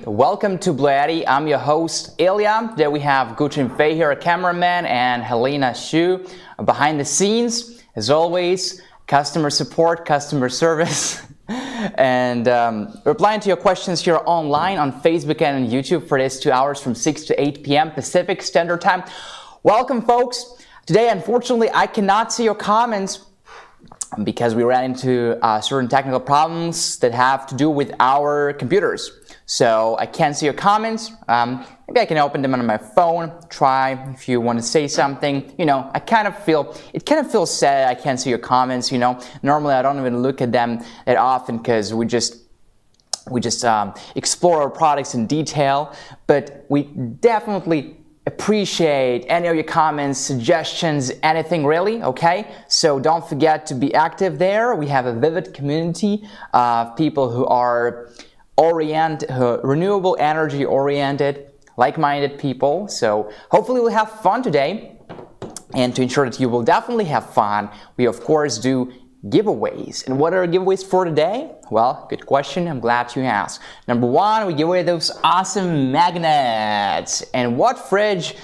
Welcome to BLUETTI. I'm your host Ilya. Today we have Guchin Fei here, a cameraman, and Helena Shu behind the scenes. As always, customer support, customer service, and replying to your questions here online on Facebook and on YouTube for this 2 hours from 6 to 8 p.m. Pacific Standard Time. Welcome, folks. Today, unfortunately, I cannot see your comments because we ran into certain technical problems that have to do with our computers. So I can't see your comments. Maybe I can open them on my phone. Try if you want to say something. You know, it kind of feels sad I can't see your comments. You know, normally I don't even look at them that often because we just explore our products in detail. But we definitely appreciate any of your comments, suggestions, anything really, okay? So don't forget to be active there. We have a vivid community of people who are renewable energy oriented, like-minded people. So hopefully we'll have fun today. And to ensure that you will definitely have fun, we of course do giveaways. And what are giveaways for today? Well, good question. I'm glad you asked. Number one, we give away those awesome magnets. And what fridge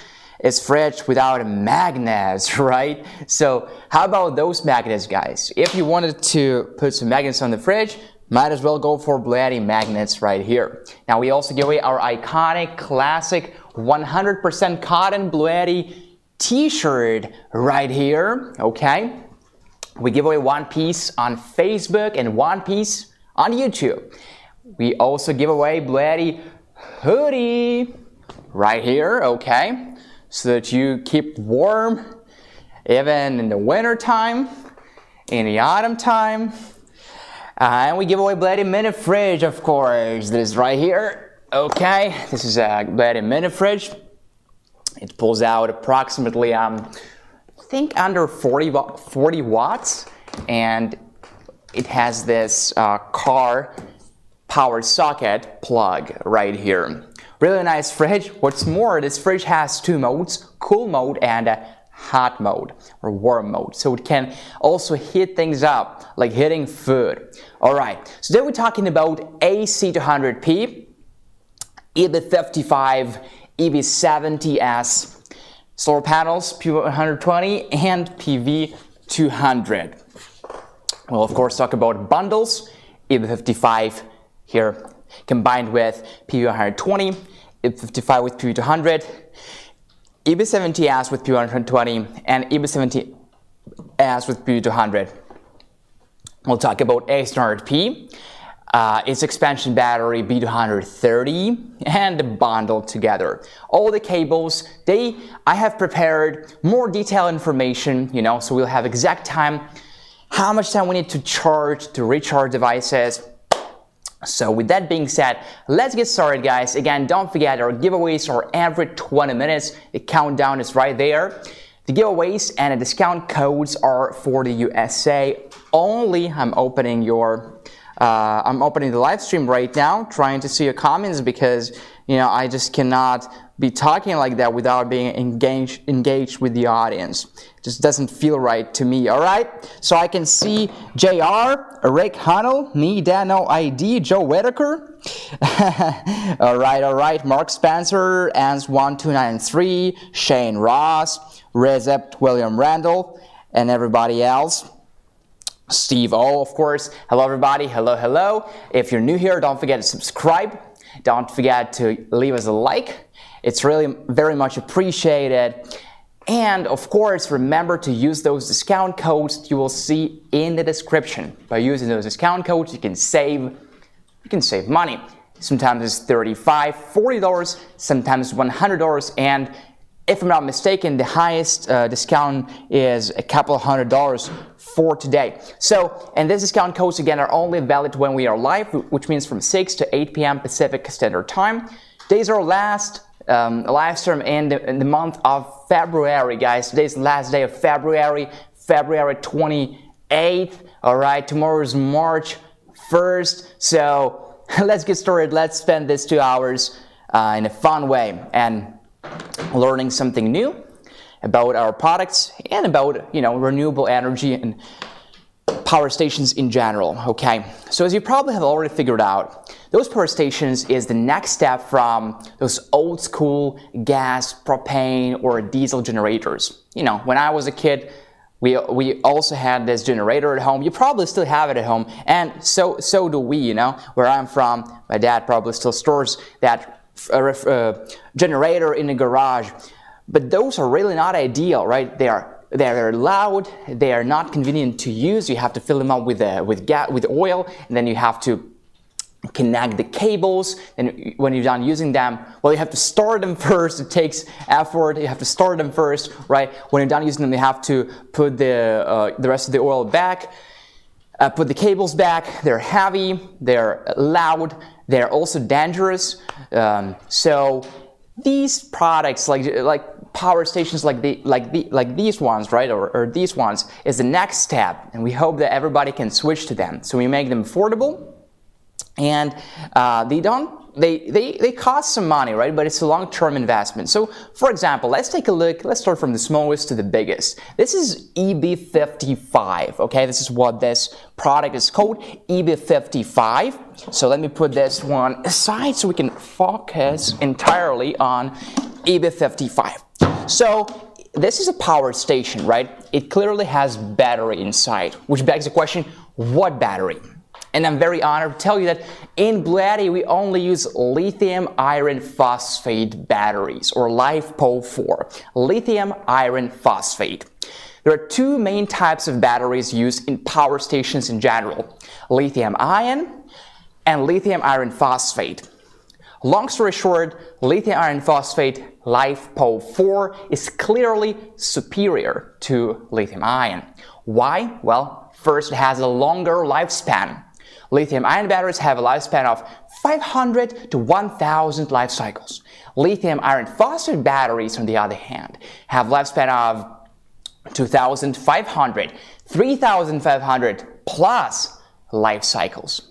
is fridge without magnets, right? So how about those magnets, guys? If you wanted to put some magnets on the fridge, might as well go for BLUETTI magnets right here. Now we also give away our iconic, classic, 100% cotton BLUETTI t-shirt right here, okay? We give away one piece on Facebook and one piece on YouTube. We also give away BLUETTI hoodie right here, okay? So that you keep warm even in the winter time, in the autumn time. And we give away BLUETTI mini fridge, of course. This is right here. Okay, this is a BLUETTI mini fridge. It pulls out approximately, I think, under 40 watts, and it has this car power socket plug right here. Really nice fridge. What's more, this fridge has two modes: cool mode and hot mode or warm mode, so it can also heat things up like heating food. All right, so today we're talking about AC 200p, EB55, EB70S solar panels, PV120 and PV200. We'll of course talk about bundles, EB55 here combined with PV120, EB55 with PV200, EB70S with PV120 and EB70S with PV200. We'll talk about AC200p, its expansion battery B230, and the bundle together. All the cables, I have prepared more detailed information, you know, so we'll have exact time, how much time we need to recharge devices. So with that being said, let's get started, guys. Again, don't forget our giveaways are every 20 minutes. The countdown is right there. The giveaways and the discount codes are for the USA only. I'm opening the live stream right now, trying to see your comments because, you know, I just cannot be talking like that without being engaged with the audience. It just doesn't feel right to me. All right, so I can see JR, Rick Hunnell, me, Dano ID, Joe Whitaker. all right, Mark Spencer, Ans1293, Shane Ross, Rezept William Randall, and everybody else. Steve O, of course. Hello, everybody. Hello. If you're new here, don't forget to subscribe. Don't forget to leave us a like. It's really very much appreciated. And of course, remember to use those discount codes you will see in the description. By using those discount codes, you can save money. Sometimes it's $35, $40, sometimes $100, and if I'm not mistaken, the highest discount is a couple of $100 for today. So, and these discount codes again are only valid when we are live, which means from 6 to 8 p.m. Pacific Standard Time. Today's our last live stream in the month of February, guys. Today's the last day of February 28th. All right, tomorrow is March 1st. So let's get started. Let's spend these 2 hours in a fun way and learning something new about our products and about, you know, renewable energy and power stations in general. Okay, so as you probably have already figured out, Those power stations is the next step from those old school gas, propane, or diesel generators. You know, when I was a kid, we also had this generator at home. You probably still have it at home, and so do we, you know. Where I'm from, my dad probably still stores that generator in the garage. But those are really not ideal, right? They're loud, they are not convenient to use. You have to fill them up with oil, and then you have to connect the cables, and when you're done using them, well, you have to store them first. It takes effort. You have to store them first, right? When you're done using them, you have to put the rest of the oil back, put the cables back. They're heavy, they're loud, they're also dangerous. So these products, like power stations like these ones, right, or these ones, is the next step, and we hope that everybody can switch to them. So we make them affordable. And they cost some money, right? But it's a long-term investment. So, for example, let's take a look. Let's start from the smallest to the biggest. This is EB55. Okay, this is what this product is called, EB55. So let me put this one aside so we can focus entirely on EB55. So this is a power station, right? It clearly has battery inside, which begs the question: what battery? And I'm very honored to tell you that in BLUETTI we only use lithium iron phosphate batteries, or LiFePO4, lithium iron phosphate. There are two main types of batteries used in power stations in general: lithium ion and lithium iron phosphate. Long story short, lithium iron phosphate LiFePO4 is clearly superior to lithium ion. Why? Well, first, it has a longer lifespan. Lithium-ion batteries have a lifespan of 500 to 1,000 life cycles. Lithium iron phosphate batteries, on the other hand, have a lifespan of 2,500, 3,500 plus life cycles.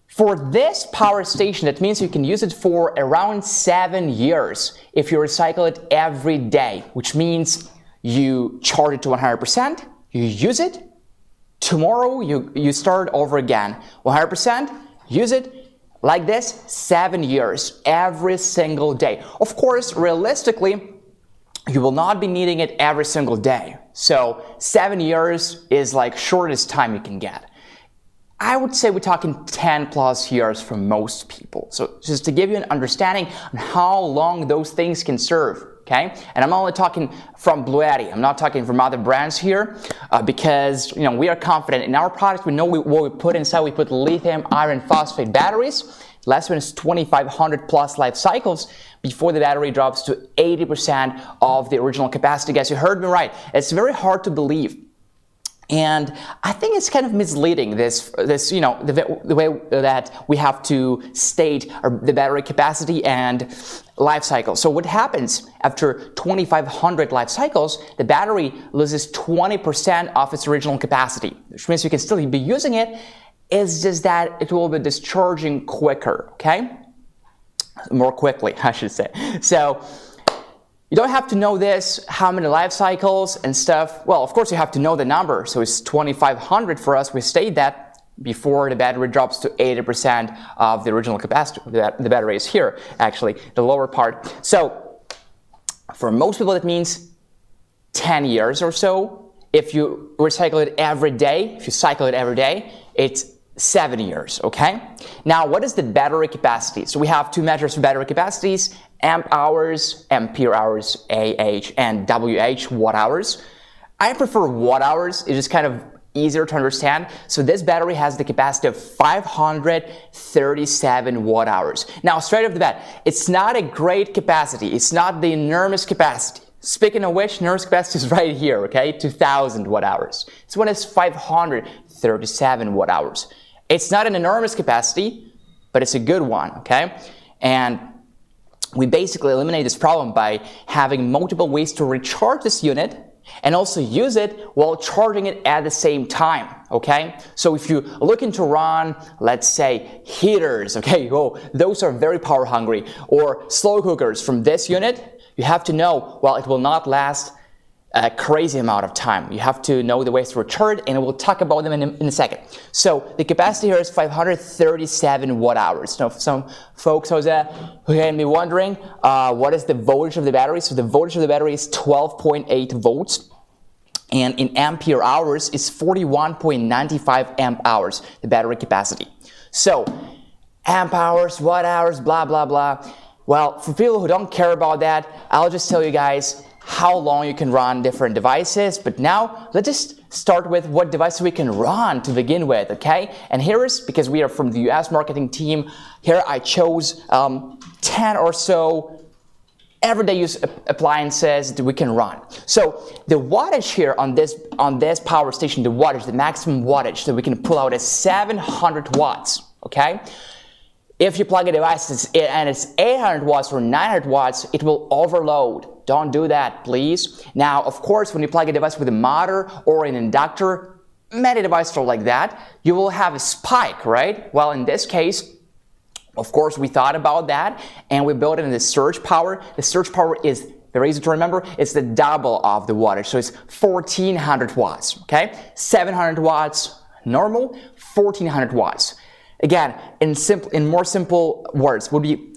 For this power station, that means you can use it for around 7 years if you recycle it every day, which means you charge it to 100%, you use it, tomorrow you start over again, 100%, use it like this, 7 years, every single day. Of course, realistically, you will not be needing it every single day. So 7 years is like shortest time you can get. I would say we're talking 10 plus years for most people. So just to give you an understanding on how long those things can serve. Okay, and I'm only talking from BLUETTI. I'm not talking from other brands here, because we are confident in our product. We know what we put inside. We put lithium iron phosphate batteries. Last one is 2,500 plus life cycles before the battery drops to 80% of the original capacity. Guys, you heard me right. It's very hard to believe. And I think it's kind of misleading, the way that we have to state the battery capacity and life cycle. So what happens after 2,500 life cycles, the battery loses 20% of its original capacity, which means you can still be using it. It's just that it will be discharging quicker, okay? More quickly, I should say. So you don't have to know this, how many life cycles and stuff. Well, of course you have to know the number. So it's 2,500 for us. We state that before the battery drops to 80% of the original capacity. The battery is here, actually, the lower part. So for most people, that means 10 years or so. If you recycle it every day, if you cycle it every day, it's 7 years, okay? Now, what is the battery capacity? So we have two measures for battery capacities: amp hours, ampere hours, AH, and WH, watt hours. I prefer watt hours. It is kind of easier to understand. So this battery has the capacity of 537 watt hours. Now, straight off the bat, it's not a great capacity. It's not the enormous capacity. Speaking of which, enormous capacity is right here, okay? 2,000 watt hours. This one is 537 watt hours. It's not an enormous capacity, but it's a good one, okay? And we basically eliminate this problem by having multiple ways to recharge this unit and also use it while charging it at the same time, okay? So if you're looking to run, let's say, heaters, okay, those are very power hungry, or slow cookers from this unit, you have to know, well, it will not last a crazy amount of time. You have to know the ways to recharge, and we'll talk about them in a second. So the capacity here is 537 watt hours. Now, some folks who can be wondering, what is the voltage of the battery? So the voltage of the battery is 12.8 volts. And in ampere hours is 41.95 amp hours, the battery capacity. So amp hours, watt hours, blah, blah, blah. Well, for people who don't care about that, I'll just tell you guys how long you can run different devices. But now let's just start with what device we can run to begin with, okay? And here is, because we are from the US marketing team, here I chose 10 or so everyday use appliances that we can run. So the wattage here on this power station, the wattage, the maximum wattage that we can pull out is 700 watts, okay? If you plug a device and it's 800 watts or 900 watts, it will overload. Don't do that, please. Now, of course, when you plug a device with a motor or an inductor, many devices are like that, you will have a spike, right? Well, in this case, of course, we thought about that and we built it in the surge power. The surge power is very easy to remember. It's the double of the wattage, so it's 1400 watts, okay? 700 watts normal, 1400 watts. Again, in more simple words, would be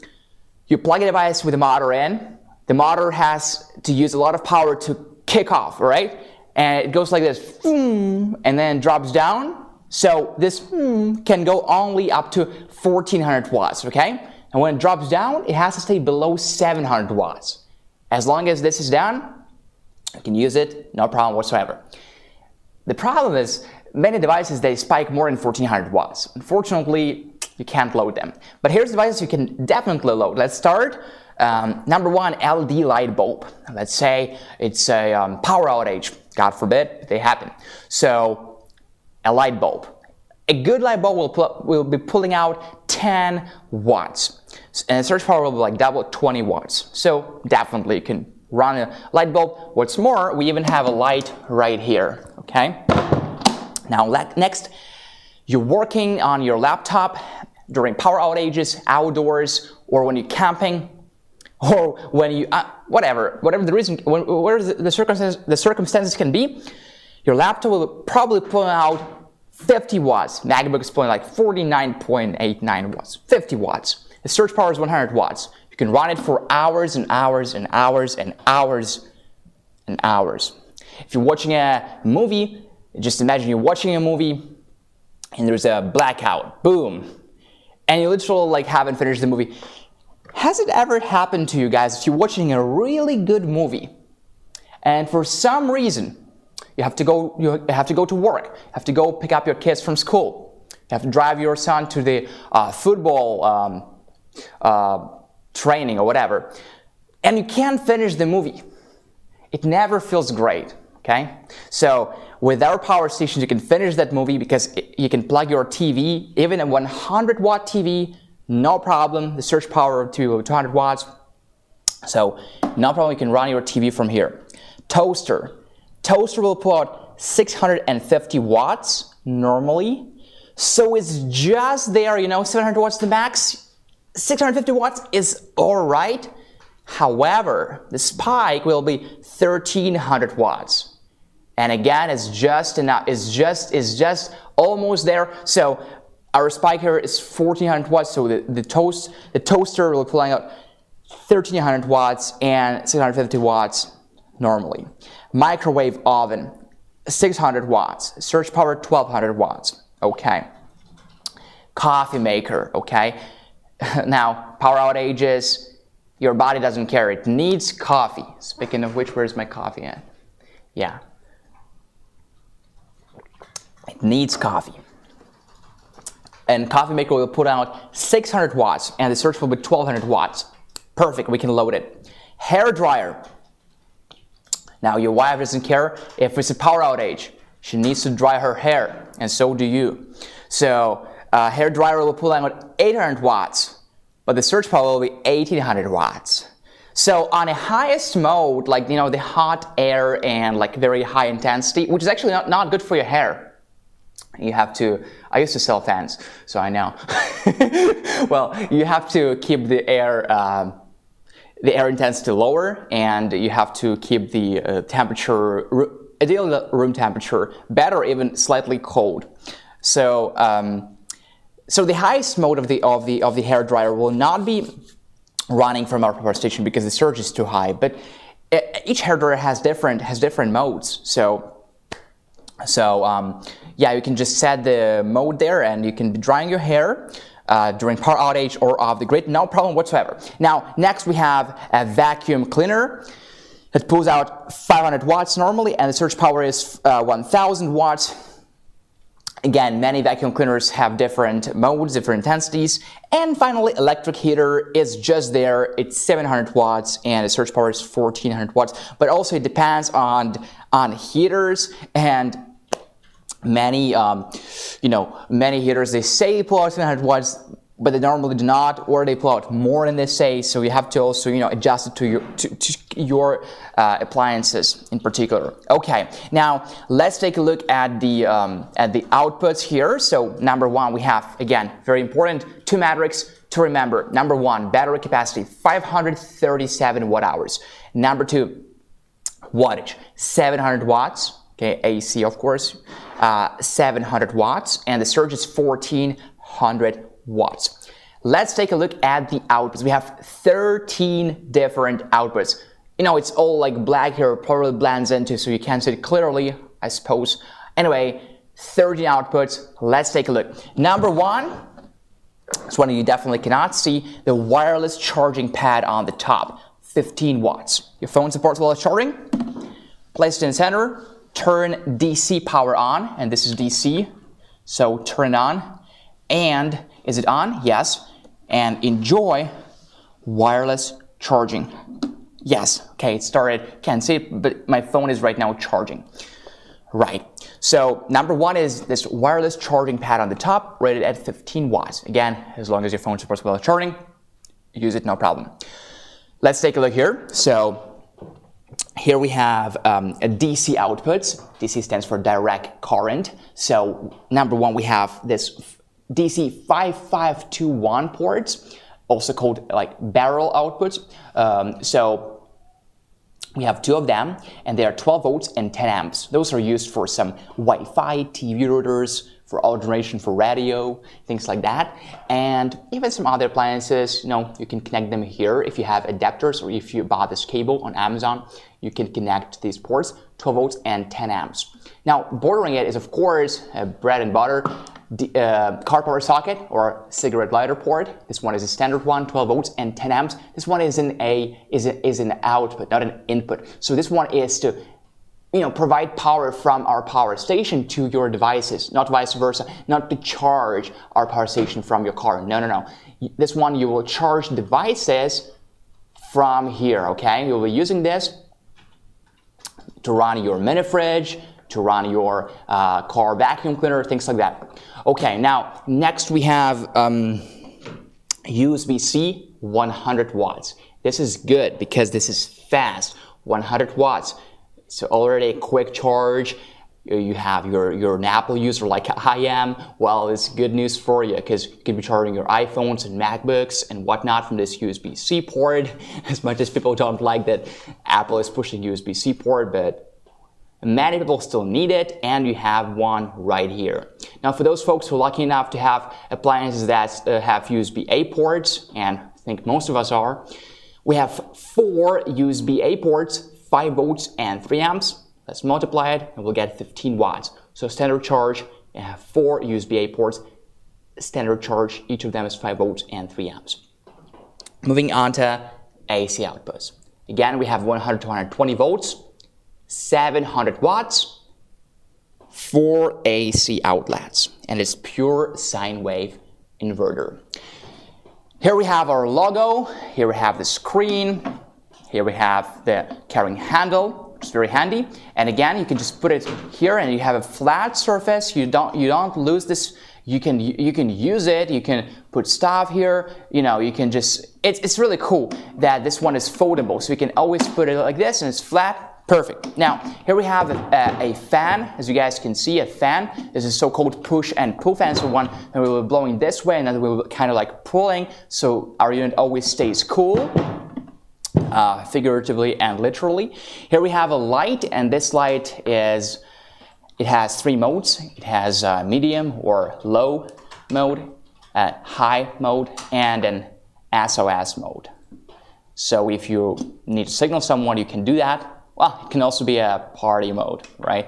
you plug a device with a motor in. The motor has to use a lot of power to kick off, right? And it goes like this, and then drops down. So this can go only up to 1400 watts, okay? And when it drops down, it has to stay below 700 watts. As long as this is down, you can use it, no problem whatsoever. The problem is, many devices, they spike more than 1400 watts. Unfortunately, you can't load them. But here's devices you can definitely load. Let's start. Number one, LED light bulb. Let's say it's a power outage. God forbid, they happen. So, a light bulb. A good light bulb will be pulling out 10 watts. And the surge power will be like double, 20 watts. So, definitely you can run a light bulb. What's more, we even have a light right here, okay? Now, next, you're working on your laptop during power outages, outdoors, or when you're camping, or when you, whatever the reason, whatever the circumstances can be, your laptop will probably pull out 50 watts. MacBook is pulling like 49.89 watts, 50 watts. The surge power is 100 watts. You can run it for hours and hours and hours and hours and hours. If you're watching a movie, just imagine you're watching a movie and there's a blackout, boom, and you literally haven't finished the movie. Has it ever happened to you guys if you're watching a really good movie and for some reason you have to go to work, you have to go pick up your kids from school, you have to drive your son to the football training or whatever, and you can't finish the movie? It never feels great, okay? So with our power stations, you can finish that movie because you can plug your TV, even a 100 watt TV, no problem. The surge power to 200 watts. So no problem, you can run your TV from here. Toaster. Toaster will pull out 650 watts normally. So it's just there, 700 watts the max. 650 watts is all right. However, the spike will be 1300 watts. And again, it's just enough. It's just almost there. So our spike here is 1400 watts. So the toaster will be pulling out 1300 watts and 650 watts normally. Microwave oven, 600 watts. Surge power, 1200 watts. Okay. Coffee maker, okay. Now, power outages, your body doesn't care. It needs coffee. Speaking of which, where's my coffee at? Yeah. It needs coffee. And coffee maker will put out 600 watts and the surge will be 1200 watts. Perfect, we can load it. Hair dryer. Now your wife doesn't care if it's a power outage. She needs to dry her hair, and so do you. So hair dryer will pull out 800 watts, but the surge power will be 1800 watts. So on a highest mode, the hot air and very high intensity, which is actually not good for your hair. You have to, I used to sell fans, so I know. Well, you have to keep the air the air intensity lower, and you have to keep the temperature, ideal room temperature, better, even slightly cold. So, so the highest mode of the hair dryer will not be running from our power station because the surge is too high. But each hair dryer has different modes. So yeah, you can just set the mode there, and you can be drying your hair during power outage or off the grid, no problem whatsoever. Now, next we have a vacuum cleaner. It pulls out 500 watts normally, and the surge power is 1000 watts. Again, many vacuum cleaners have different modes, different intensities. And finally, electric heater is just there. It's 700 watts, and the surge power is 1400 watts. But also, it depends on heaters, and many, many heaters, they say pull out 700 watts, but they normally do not, or they pull out more than they say. So you have to also, adjust it to your appliances in particular. Okay, now let's take a look at the outputs here. So number one, we have, again, very important, two metrics to remember. Number one, battery capacity, 537 watt hours. Number two, wattage, 700 watts. Okay, AC, of course, 700 watts, and the surge is 1400 watts. Let's take a look at the outputs. We have 13 different outputs. It's all like black here, probably blends into, so you can't see it clearly, I suppose. Anyway, 13 outputs. Let's take a look. Number one, this one you definitely cannot see, the wireless charging pad on the top, 15 watts. Your phone supports wireless charging. Place it in the center. Turn DC power on, and this is DC, so turn it on. And is it on? Yes. And enjoy wireless charging. Yes. Okay, it started. Can't see it, but my phone is right now charging. Right. So number one is this wireless charging pad on the top, rated at 15 watts. Again, as long as your phone supports wireless charging, use it, no problem. Let's take a look here. So here we have a DC outputs. DC stands for direct current. So number one, we have this DC 5521 ports, also called like barrel outputs. So we have two of them, and they are 12 volts and 10 amps. Those are used for some Wi-Fi, TV routers, for alternation for radio, things like that. And even some other appliances, you can connect them here if you have adapters, or if you bought this cable on Amazon, you can connect these ports, 12 volts and 10 amps. Now, bordering it is, of course, bread and butter, car power socket or cigarette lighter port. This one is a standard one, 12 volts and 10 amps. This one is an output, not an input. So this one is to provide power from our power station to your devices, not vice versa, not to charge our power station from your car. No. This one, you will charge devices from here, okay? You'll be using this to run your mini fridge, to run your car vacuum cleaner, things like that. Okay, now, next we have USB-C 100 watts. This is good because this is fast, 100 watts. So already a quick charge. You have you're an Apple user like I am. Well, it's good news for you because you can be charging your iPhones and MacBooks and whatnot from this USB-C port. As much as people don't like that Apple is pushing USB-C port, but many people still need it, and you have one right here. Now, for those folks who are lucky enough to have appliances that have USB-A ports, and I think most of us are, we have 4 USB-A ports, 5 volts and 3 amps. Let's multiply it, and we'll get 15 watts. So standard charge, you have 4 USB-A ports. Standard charge, each of them is 5 volts and 3 amps. Moving on to AC outputs. Again, we have 100 to 120 volts, 700 watts, 4 AC outlets, and it's pure sine wave inverter. Here we have our logo, here we have the screen, here we have the carrying handle, which is very handy. And again, you can just put it here and you have a flat surface. You don't lose this. You can use it. You can put stuff here. You can just, it's really cool that this one is foldable. So you can always put it like this and it's flat. Perfect. Now, here we have a fan. As you guys can see, a fan. This is so-called push and pull fan. So one, and we will be blowing this way, and then we will kind of like pulling, so our unit always stays cool. figuratively and literally. Here we have a light, and this light it has 3 modes. It has medium or low mode, high mode, and an SOS mode. So if you need to signal someone, you can do that. Well, it can also be a party mode, right?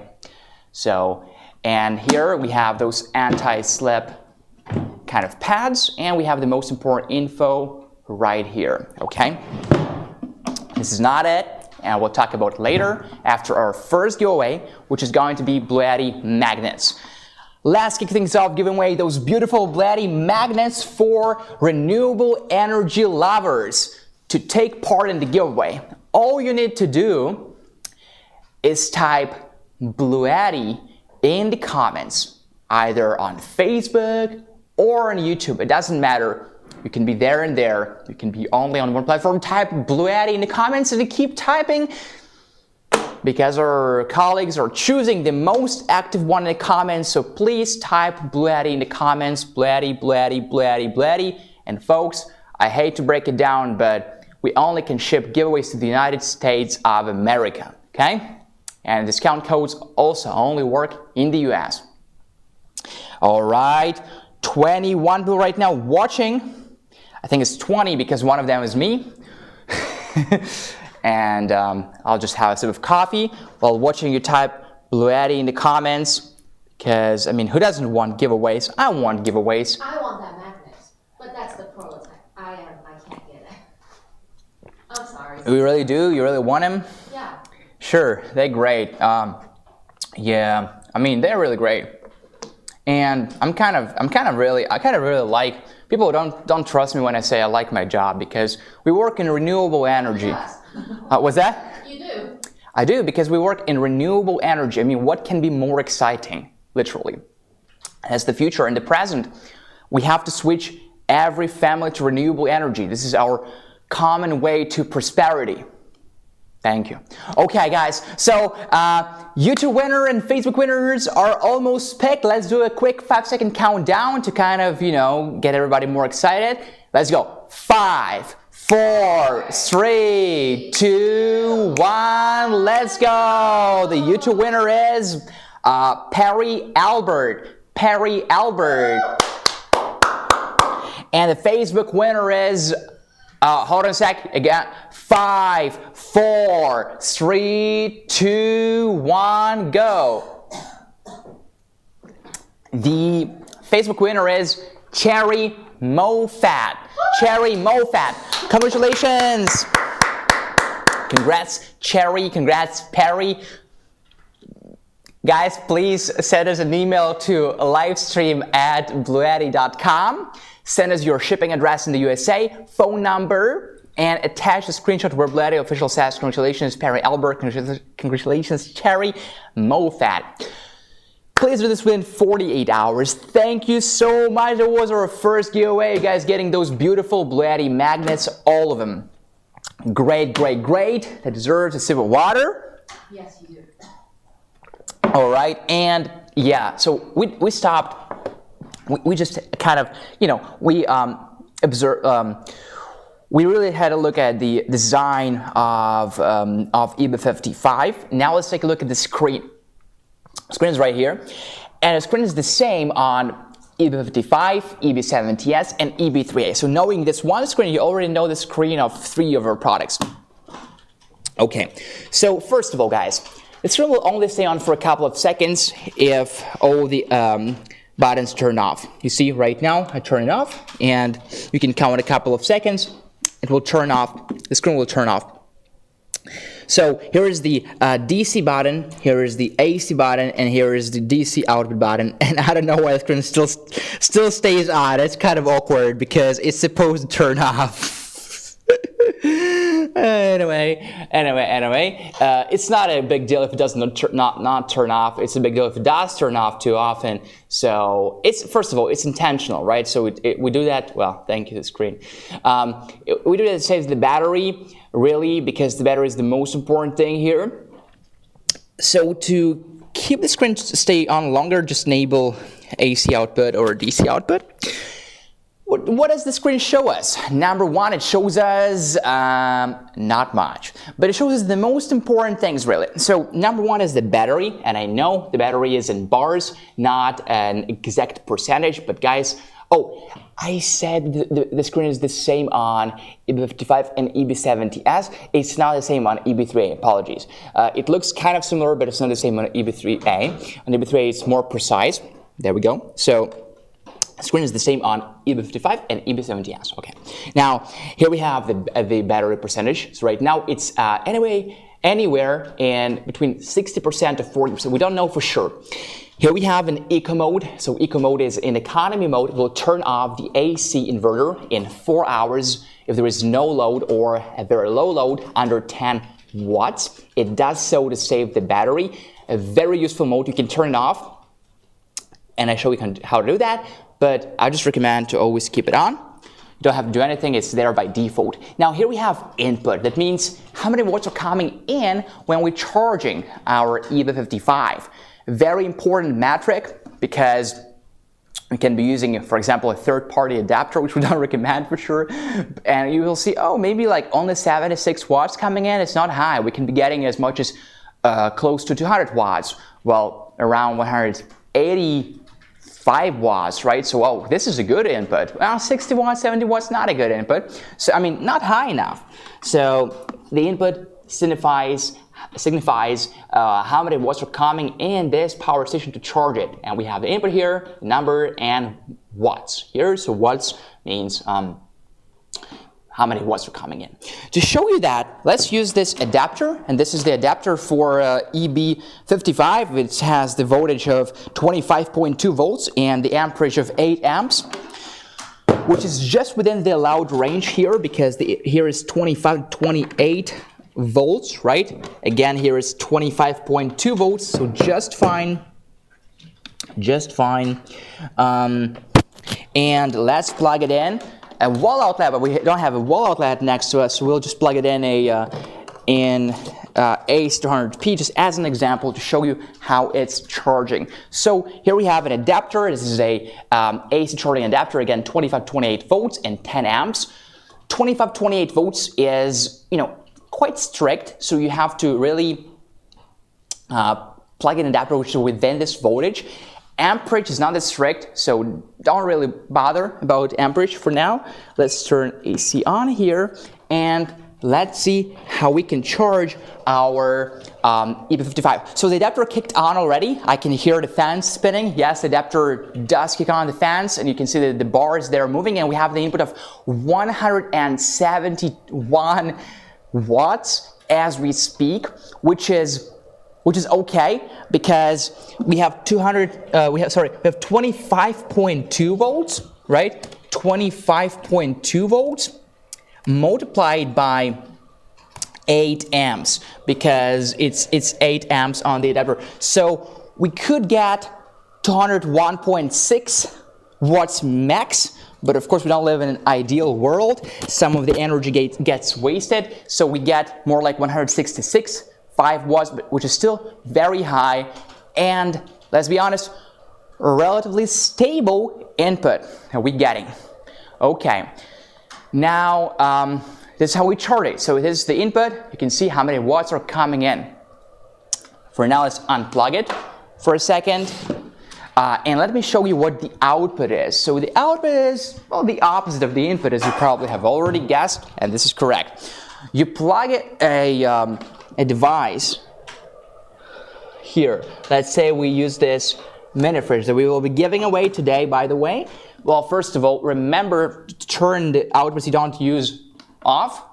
So, and here we have those anti-slip kind of pads, and we have the most important info right here, okay? This is not it, and we'll talk about it later after our first giveaway, which is going to be BLUETTI magnets. Let's kick things off giving away those beautiful BLUETTI magnets for renewable energy lovers. To take part in the giveaway, all you need to do is type BLUETTI in the comments, either on Facebook or on YouTube. It doesn't matter. You can be there and there. You can be only on one platform. Type BLUETTI in the comments and keep typing, because our colleagues are choosing the most active one in the comments. So please type BLUETTI in the comments. BLUETTI, BLUETTI, BLUETTI, BLUETTI. And folks, I hate to break it down, but we only can ship giveaways to the United States of America, okay? And discount codes also only work in the US. All right, 21 people right now watching. I think it's 20 because one of them is me. And I'll just have a sip of coffee while watching you type BLUETTI in the comments, because, I mean, who doesn't want giveaways? I want giveaways. I want that magnet, but that's the prototype. I can't get it. I'm sorry. You really do? You really want them? Yeah. Sure, they're great. Yeah, I mean, they're really great. And I kind of really like, people don't trust me when I say I like my job, because we work in renewable energy. Yes. What's that? You do. I do, because we work in renewable energy. I mean, what can be more exciting, literally? As the future and the present, we have to switch every family to renewable energy. This is our common way to prosperity. Thank you. Okay, guys, so YouTube winner and Facebook winners are almost picked. Let's do a quick 5-second countdown to kind of, you know, get everybody more excited. Let's go. 5, 4, 3, 2, 1. Let's go. The YouTube winner is Perry Albert. Perry Albert. And the Facebook winner is, hold on a sec, again. 5, 4, 3, 2, 1, go. The Facebook winner is Cherry Mofat. Cherry Mofat. Congratulations. Congrats, Cherry. Congrats, Perry. Guys, please send us an email to livestream@bluetti.com. Send us your shipping address in the USA, phone number, and attach a screenshot where BLUETTI official says, congratulations, Perry Albert, congratulations, Cherry Mofat. Please do this within 48 hours. Thank you so much. That was our first giveaway. You guys getting those beautiful BLUETTI magnets, all of them. Great, great, great. That deserves a sip of water. Yes, you do. All right, and yeah, so we stopped. We just kind of, you know, we we really had a look at the design of EB55. Now let's take a look at the screen. The screen is right here, and the screen is the same on EB55, EB70S, and EB3A. So knowing this one screen, you already know the screen of 3 of our products. Okay, so first of all, guys, the screen will only stay on for a couple of seconds if all the buttons turn off. You see right now, I turn it off, and you can count a couple of seconds. It will turn off, the screen will turn off. So here is the DC button, here is the AC button, and here is the DC output button. And I don't know why the screen still stays on. It's kind of awkward because it's supposed to turn off. Anyway, it's not a big deal if it does not turn off. It's a big deal if it does turn off too often. So it's, first of all, it's intentional, right? So we do that. Well, thank you, the screen. We do that to save the battery, really, because the battery is the most important thing here. So to keep the screen to stay on longer, just enable AC output or DC output. What does the screen show us? Number one, it shows us not much, but it shows us the most important things really. So number one is the battery, and I know the battery is in bars, not an exact percentage, but guys, oh, I said the screen is the same on EB55 and EB70S. It's not the same on EB3A, apologies. It looks kind of similar, but it's not the same on EB3A. On EB3A, it's more precise. There we go. So screen is the same on EB55 and EB70S. Okay. Now here we have the battery percentage. So right now it's anywhere in between 60% to 40%. We don't know for sure. Here we have an eco mode. So eco mode is in economy mode. We'll turn off the AC inverter in 4 hours if there is no load or a very low load under 10 watts. It does so to save the battery. A very useful mode. You can turn it off, and I show you how to do that. But I just recommend to always keep it on. You don't have to do anything, it's there by default. Now here we have input. That means how many watts are coming in when we're charging our EB55. Very important metric because we can be using, for example, a third-party adapter, which we don't recommend for sure. And you will see, oh, maybe like only 76 watts coming in. It's not high. We can be getting as much as close to 200 watts. Well, around 185 watts, right? So, oh, this is a good input. Well, 60 watts, 70 watts, not a good input. So, I mean, not high enough. So, the input signifies how many watts are coming in this power station to charge it. And we have the input here, number, and watts here. So, watts means how many watts are coming in. To show you that, let's use this adapter, and this is the adapter for EB55. It has the voltage of 25.2 volts and the amperage of 8 amps, which is just within the allowed range here because here is 28 volts, right? Again, here is 25.2 volts, so just fine. And let's plug it in. A wall outlet, but we don't have a wall outlet next to us, so we'll just plug it in AC200P just as an example to show you how it's charging. So here we have an adapter. This is a AC charging adapter, again 25-28 volts and 10 amps. 25-28 volts is, quite strict, so you have to really plug in an adapter which is within this voltage. Amperage is not as strict, so don't really bother about amperage for now. Let's turn AC on here, and let's see how we can charge our EB55. So the adapter kicked on already. I can hear the fans spinning. Yes, the adapter does kick on the fans, and you can see that the bars there are moving, and we have the input of 171 watts as we speak, which is okay because we have 25.2 volts, right? 25.2 volts multiplied by 8 amps because it's 8 amps on the adapter. So we could get 201.6 watts max, but of course we don't live in an ideal world. Some of the energy gets wasted, so we get more like 166.5 watts, which is still very high, and let's be honest, relatively stable input that we're getting. Okay, now this is how we chart it. So this is the input. You can see how many watts are coming in. For now, let's unplug it for a second, and let me show you what the output is. So the output is, well, the opposite of the input, as you probably have already guessed, and this is correct. You plug a device here. Let's say we use this mini fridge that we will be giving away today, by the way. Well, first of all, remember to turn the outputs you don't use off.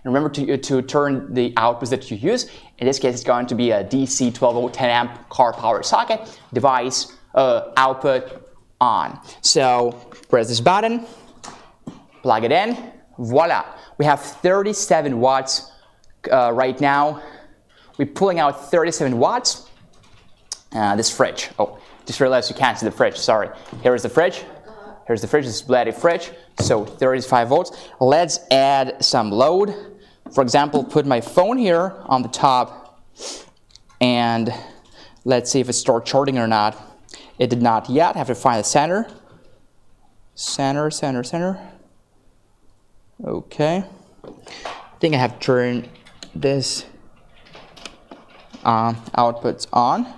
And remember to turn the outputs that you use. In this case, it's going to be a DC 12-volt 10 amp car power socket device output on. So press this button, plug it in, voila. We have 37 watts right now. We're pulling out 37 watts. This fridge. Oh, just realized you can't see the fridge. Sorry. Here is the fridge. Here's the fridge. This is BLUETTI fridge. So 35 volts. Let's add some load. For example, put my phone here on the top, and let's see if it starts charging or not. It did not yet. I have to find the center. Center, center, center. Okay. I think I have turned this outputs on.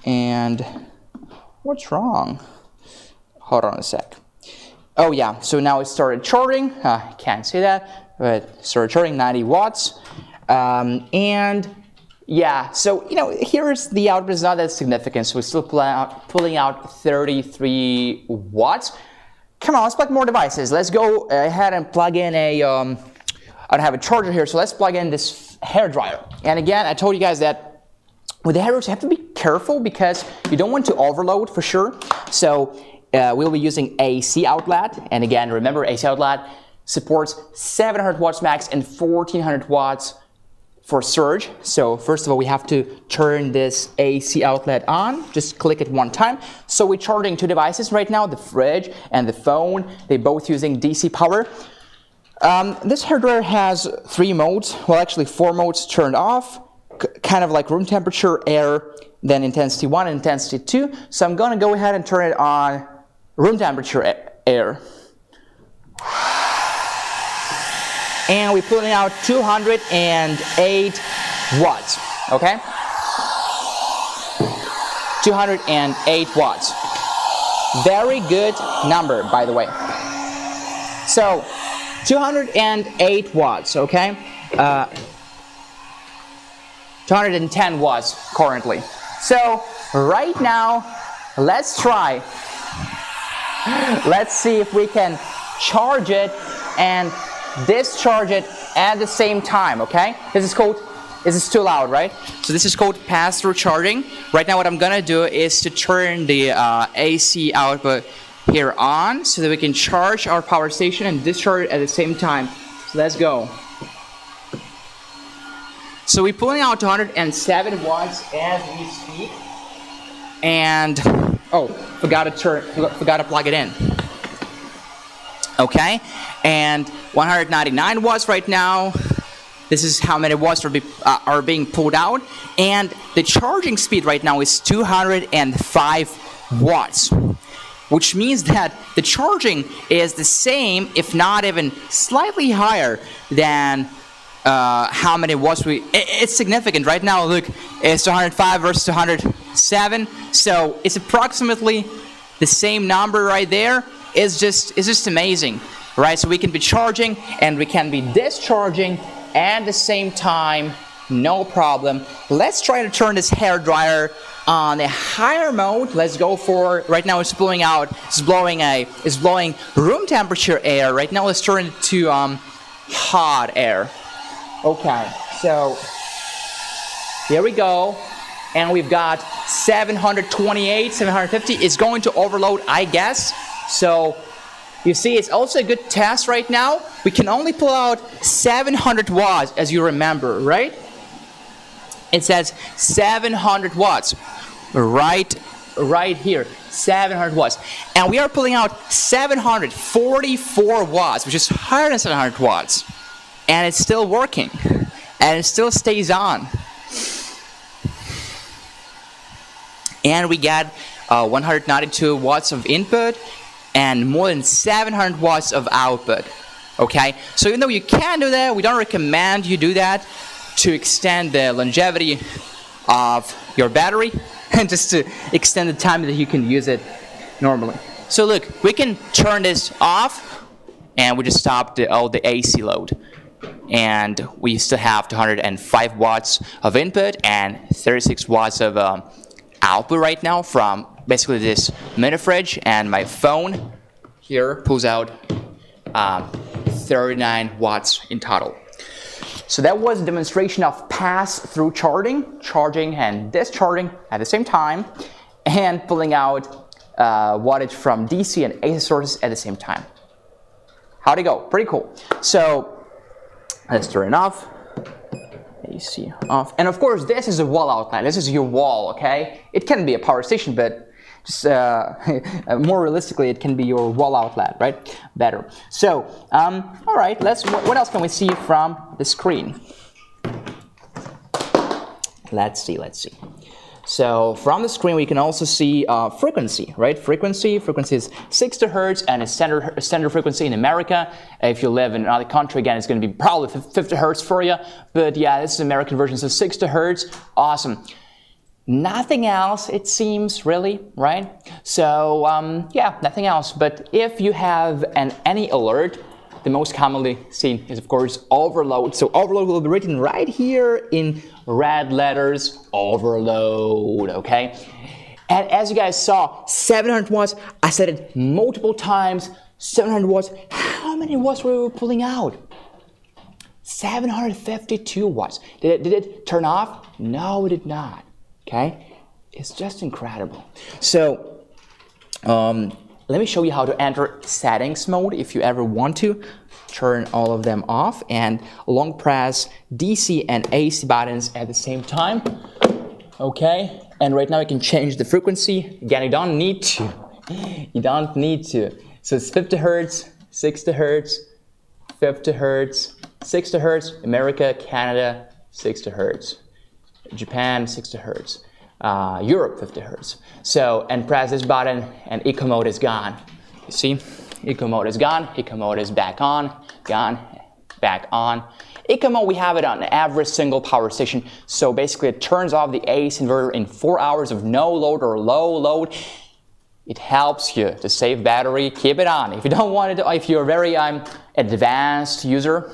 And what's wrong? Hold on a sec. Oh yeah, so now it started charging. Can't see that, but it started charging 90 watts. And yeah, so here's the output is not that significant, so we're still pulling out 33 watts. Come on, let's plug more devices. Let's go ahead and plug in a, I don't have a charger here, so let's plug in this hairdryer. And again, I told you guys that with the hairdryers, you have to be careful because you don't want to overload for sure. So we'll be using AC outlet. And again, remember AC outlet supports 700 watts max and 1400 watts for surge. So first of all, we have to turn this AC outlet on. Just click it one time. So we're charging two devices right now, the fridge and the phone. They're both using DC power. This hairdryer has 3 modes, well actually 4 modes turned off, kind of like room temperature, air, then intensity 1 and intensity 2. So I'm gonna go ahead and turn it on room temperature air. And we're pulling out 208 watts, okay? 208 watts. Very good number, by the way. So, 208 watts, okay? 210 watts currently. So, right now, let's try. Let's see if we can charge it and discharge it at the same time, okay? This is too loud, right? So this is called pass-through charging. Right now what I'm gonna do is to turn the AC output here on so that we can charge our power station and discharge it at the same time. So let's go. So we're pulling out 207 watts as we speak. And, oh, forgot to plug it in. Okay, and 199 watts right now. This is how many watts are being pulled out, and the charging speed right now is 205 watts, which means that the charging is the same, if not even slightly higher than how many watts it's significant. Right now, look, it's 205 versus 207, so it's approximately the same number right there. It's just amazing, right? So we can be charging and we can be discharging at the same time, no problem. Let's try to turn this hairdryer on a higher mode. Let's go for, right now it's blowing room temperature air. Right now let's turn it to hot air. Okay, so here we go. And we've got 728, 750. It's going to overload, I guess. So you see, it's also a good test right now. We can only pull out 700 watts, as you remember, right? It says 700 watts right here, 700 watts. And we are pulling out 744 watts, which is higher than 700 watts. And it's still working. And it still stays on. And we got 192 watts of input and more than 700 watts of output, okay? So even though you can do that, we don't recommend you do that to extend the longevity of your battery and just to extend the time that you can use it normally. So look, we can turn this off and we just stop all the AC load. And we still have 205 watts of input and 36 watts of output right now from basically this mini fridge, and my phone here pulls out 39 watts in total. So that was a demonstration of pass-through charging and discharging at the same time, and pulling out wattage from DC and AC sources at the same time. How'd it go? Pretty cool. So let's turn it off. AC off. And of course, this is a wall outlet. This is your wall, okay? It can be a power station, but just more realistically, it can be your wall outlet, right? Better. So, all right, what else can we see from the screen? Let's see. So from the screen, we can also see frequency, right? Frequency is 60 hertz, and it's standard frequency in America. If you live in another country, again, it's going to be probably 50 hertz for you. But yeah, this is the American version, so 60 hertz, awesome. Nothing else, it seems, really, right? So yeah, nothing else. But if you have any alert, the most commonly seen is, of course, overload. So overload will be written right here in red letters, overload, okay? And as you guys saw, 700 watts, I said it multiple times, 700 watts. How many watts were we pulling out? 752 watts. Did it turn off? No, it did not, okay? It's just incredible. So, let me show you how to enter settings mode if you ever want to. Turn all of them off and long press DC and AC buttons at the same time. Okay, and right now I can change the frequency. Again, you don't need to. You don't need to. So it's 50 hertz, 60 hertz, 50 hertz, 60 hertz, America, Canada, 60 hertz, Japan, 60 hertz. Europe 50 hertz. So, and press this button and eco mode is gone. You see, eco mode is gone, eco mode is back on, gone, back on. Eco mode, we have it on every single power station. So basically it turns off the AC inverter in 4 hours of no load or low load. It helps you to save battery, keep it on. If you don't want it, if you're a very advanced user,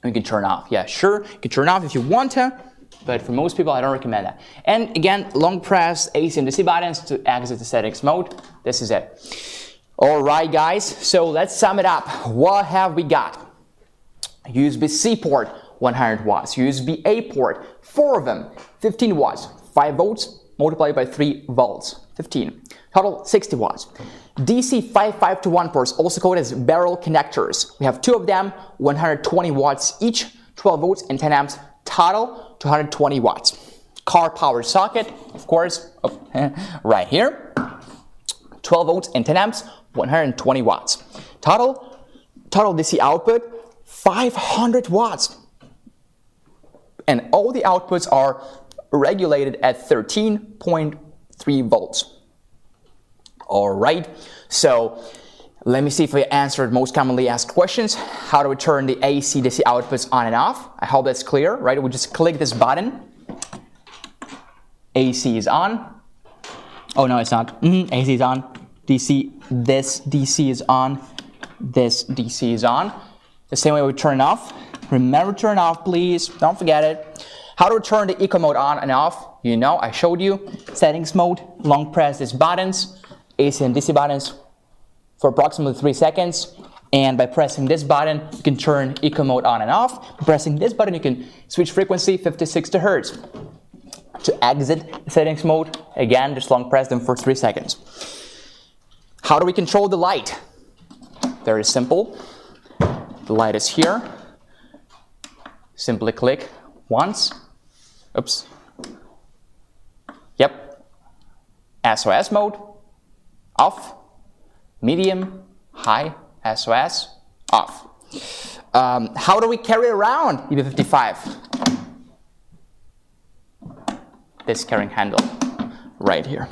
you can turn off. Yeah, sure, you can turn off if you want to. But for most people, I don't recommend that. And again, long press AC and DC buttons to exit the settings mode. This is it. All right, guys. So let's sum it up. What have we got? USB-C port, 100 watts. USB-A port, 4 of them, 15 watts. 5 volts multiplied by 3 volts, 15. Total 60 watts. DC 5521 ports, also called as barrel connectors. We have 2 of them, 120 watts each, 12 volts and 10 amps. Total 220 watts. Car power socket, of course, right here. 12 volts and 10 amps, 120 watts. Total DC output, 500 watts. And all the outputs are regulated at 13.3 volts. All right, so let me see if I answered most commonly asked questions. How do we turn the AC DC outputs on and off? I hope that's clear, right? We just click this button. AC is on. Oh no, it's not. AC is on. DC, this DC is on. This DC is on. The same way we turn it off. Remember to turn off, please. Don't forget it. How to turn the eco mode on and off? You know, I showed you. Settings mode, long press these buttons, AC and DC buttons, for approximately 3 seconds, and by pressing this button you can turn eco mode on and off. By pressing this button you can switch frequency 50-60 hertz. To exit settings mode, again just long press them for 3 seconds. How do we control the light? Very simple. The light is here. Simply click once. Oops. Yep. SOS mode, off. Medium, high, SOS, off. How do we carry around EB55? This carrying handle right here.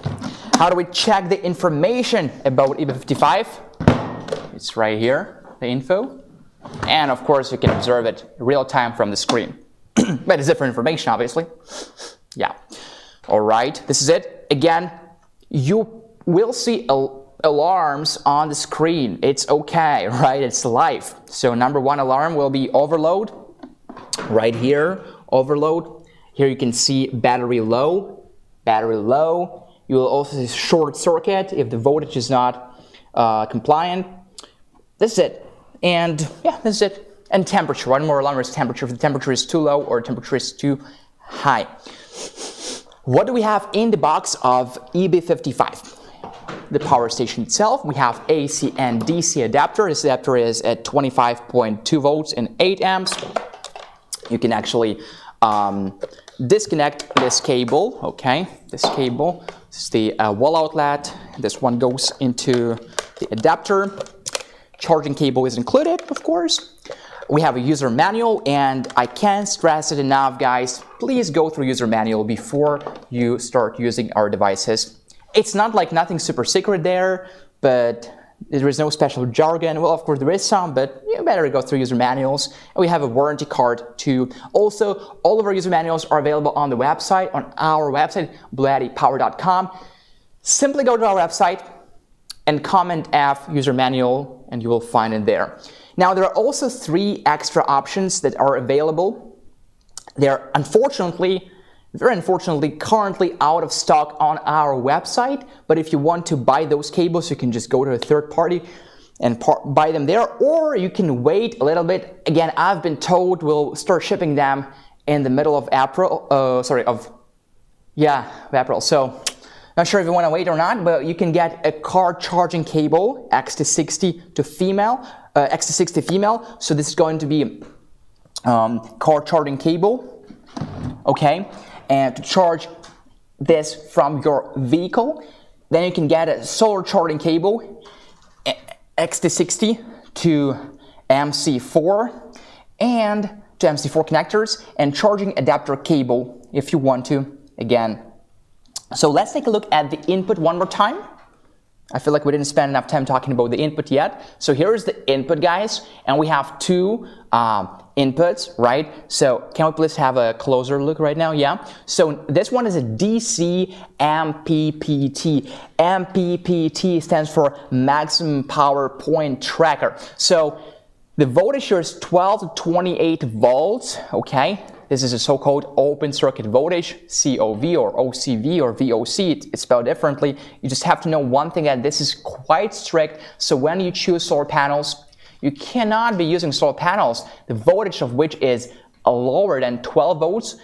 How do we check the information about EB55? It's right here, the info. And of course you can observe it real time from the screen. But it's different information, obviously. Yeah. All right, this is it. Again, you will see alarms on the screen. It's okay, right? It's live. So number 1 alarm will be overload. Right here, overload. Here you can see battery low. Battery low. You will also see short circuit if the voltage is not compliant. This is it. And yeah, this is it. And temperature. One more alarm is temperature. If the temperature is too low or temperature is too high. What do we have in the box of EB55? The power station itself, we have AC and DC adapter. This adapter is at 25.2 volts and 8 amps. You can actually disconnect this cable, okay? This cable, this is the wall outlet. This one goes into the adapter. Charging cable is included, of course. we have a user manual, and I can't stress it enough, guys. Please go through user manual before you start using our devices. It's not like nothing super secret there, but there is no special jargon. Well, of course there is some, but you better go through user manuals. And we have a warranty card too. Also, all of our user manuals are available on the website, on our website, BLUETTIpower.com. Simply go to our website and comment F user manual, and you will find it there. Now, there are also 3 extra options that are available. They're very unfortunately currently out of stock on our website, but if you want to buy those cables, you can just go to a third party and buy them there, or you can wait a little bit. Again, I've been told we'll start shipping them in the middle of April, April. So, not sure if you want to wait or not, but you can get a car charging cable, X to 60 female. So this is going to be car charging cable, okay? And to charge this from your vehicle, then you can get a solar charging cable, X to 60 to MC4 and to MC4 connectors, and charging adapter cable if you want to, again. So let's take a look at the input one more time. I feel like we didn't spend enough time talking about the input yet. So here's the input, guys, and we have 2 inputs, right? So can we please have a closer look right now? Yeah. So this one is a DC MPPT. MPPT stands for Maximum Power Point Tracker. So the voltage here is 12 to 28 volts, okay? This is a so-called open circuit voltage, COV or OCV or VOC, it's spelled differently. You just have to know one thing, that this is quite strict. So when you choose solar panels, you cannot be using solar panels, the voltage of which is lower than 12 volts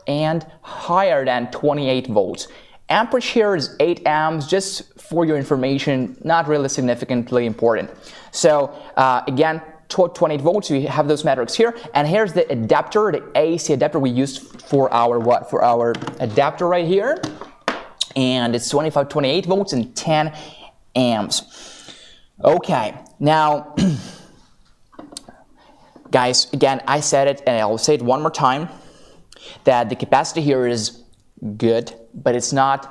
and higher than 28 volts. Amperage here is 8 amps, just for your information, not really significantly important. So again, 28 volts, we have those metrics here, and here's the adapter, the AC adapter we used for our For our adapter right here, and it's 28 volts and 10 amps. Okay, now, guys, again, I said it, and I'll say it one more time, that the capacity here is good, but it's not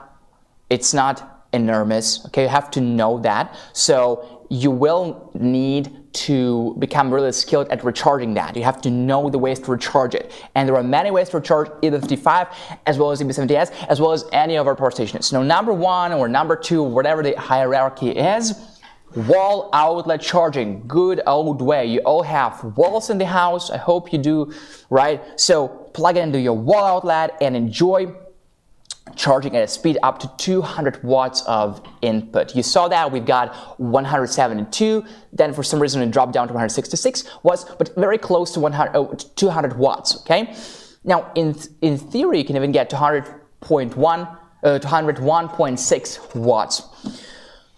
enormous. Okay, you have to know that. So you will need to become really skilled at recharging that. You have to know the ways to recharge it. And there are many ways to recharge EB55 as well as EB70S as well as any of our power stations. Now, number 1 or number 2, whatever the hierarchy is, wall outlet charging, good old way. You all have walls in the house. I hope you do, right? So plug it into your wall outlet and enjoy charging at a speed up to 200 watts of input. You saw that we've got 172, then for some reason it dropped down to 166 watts, but very close to 200 watts, okay? Now, in theory, you can even get 201.6 watts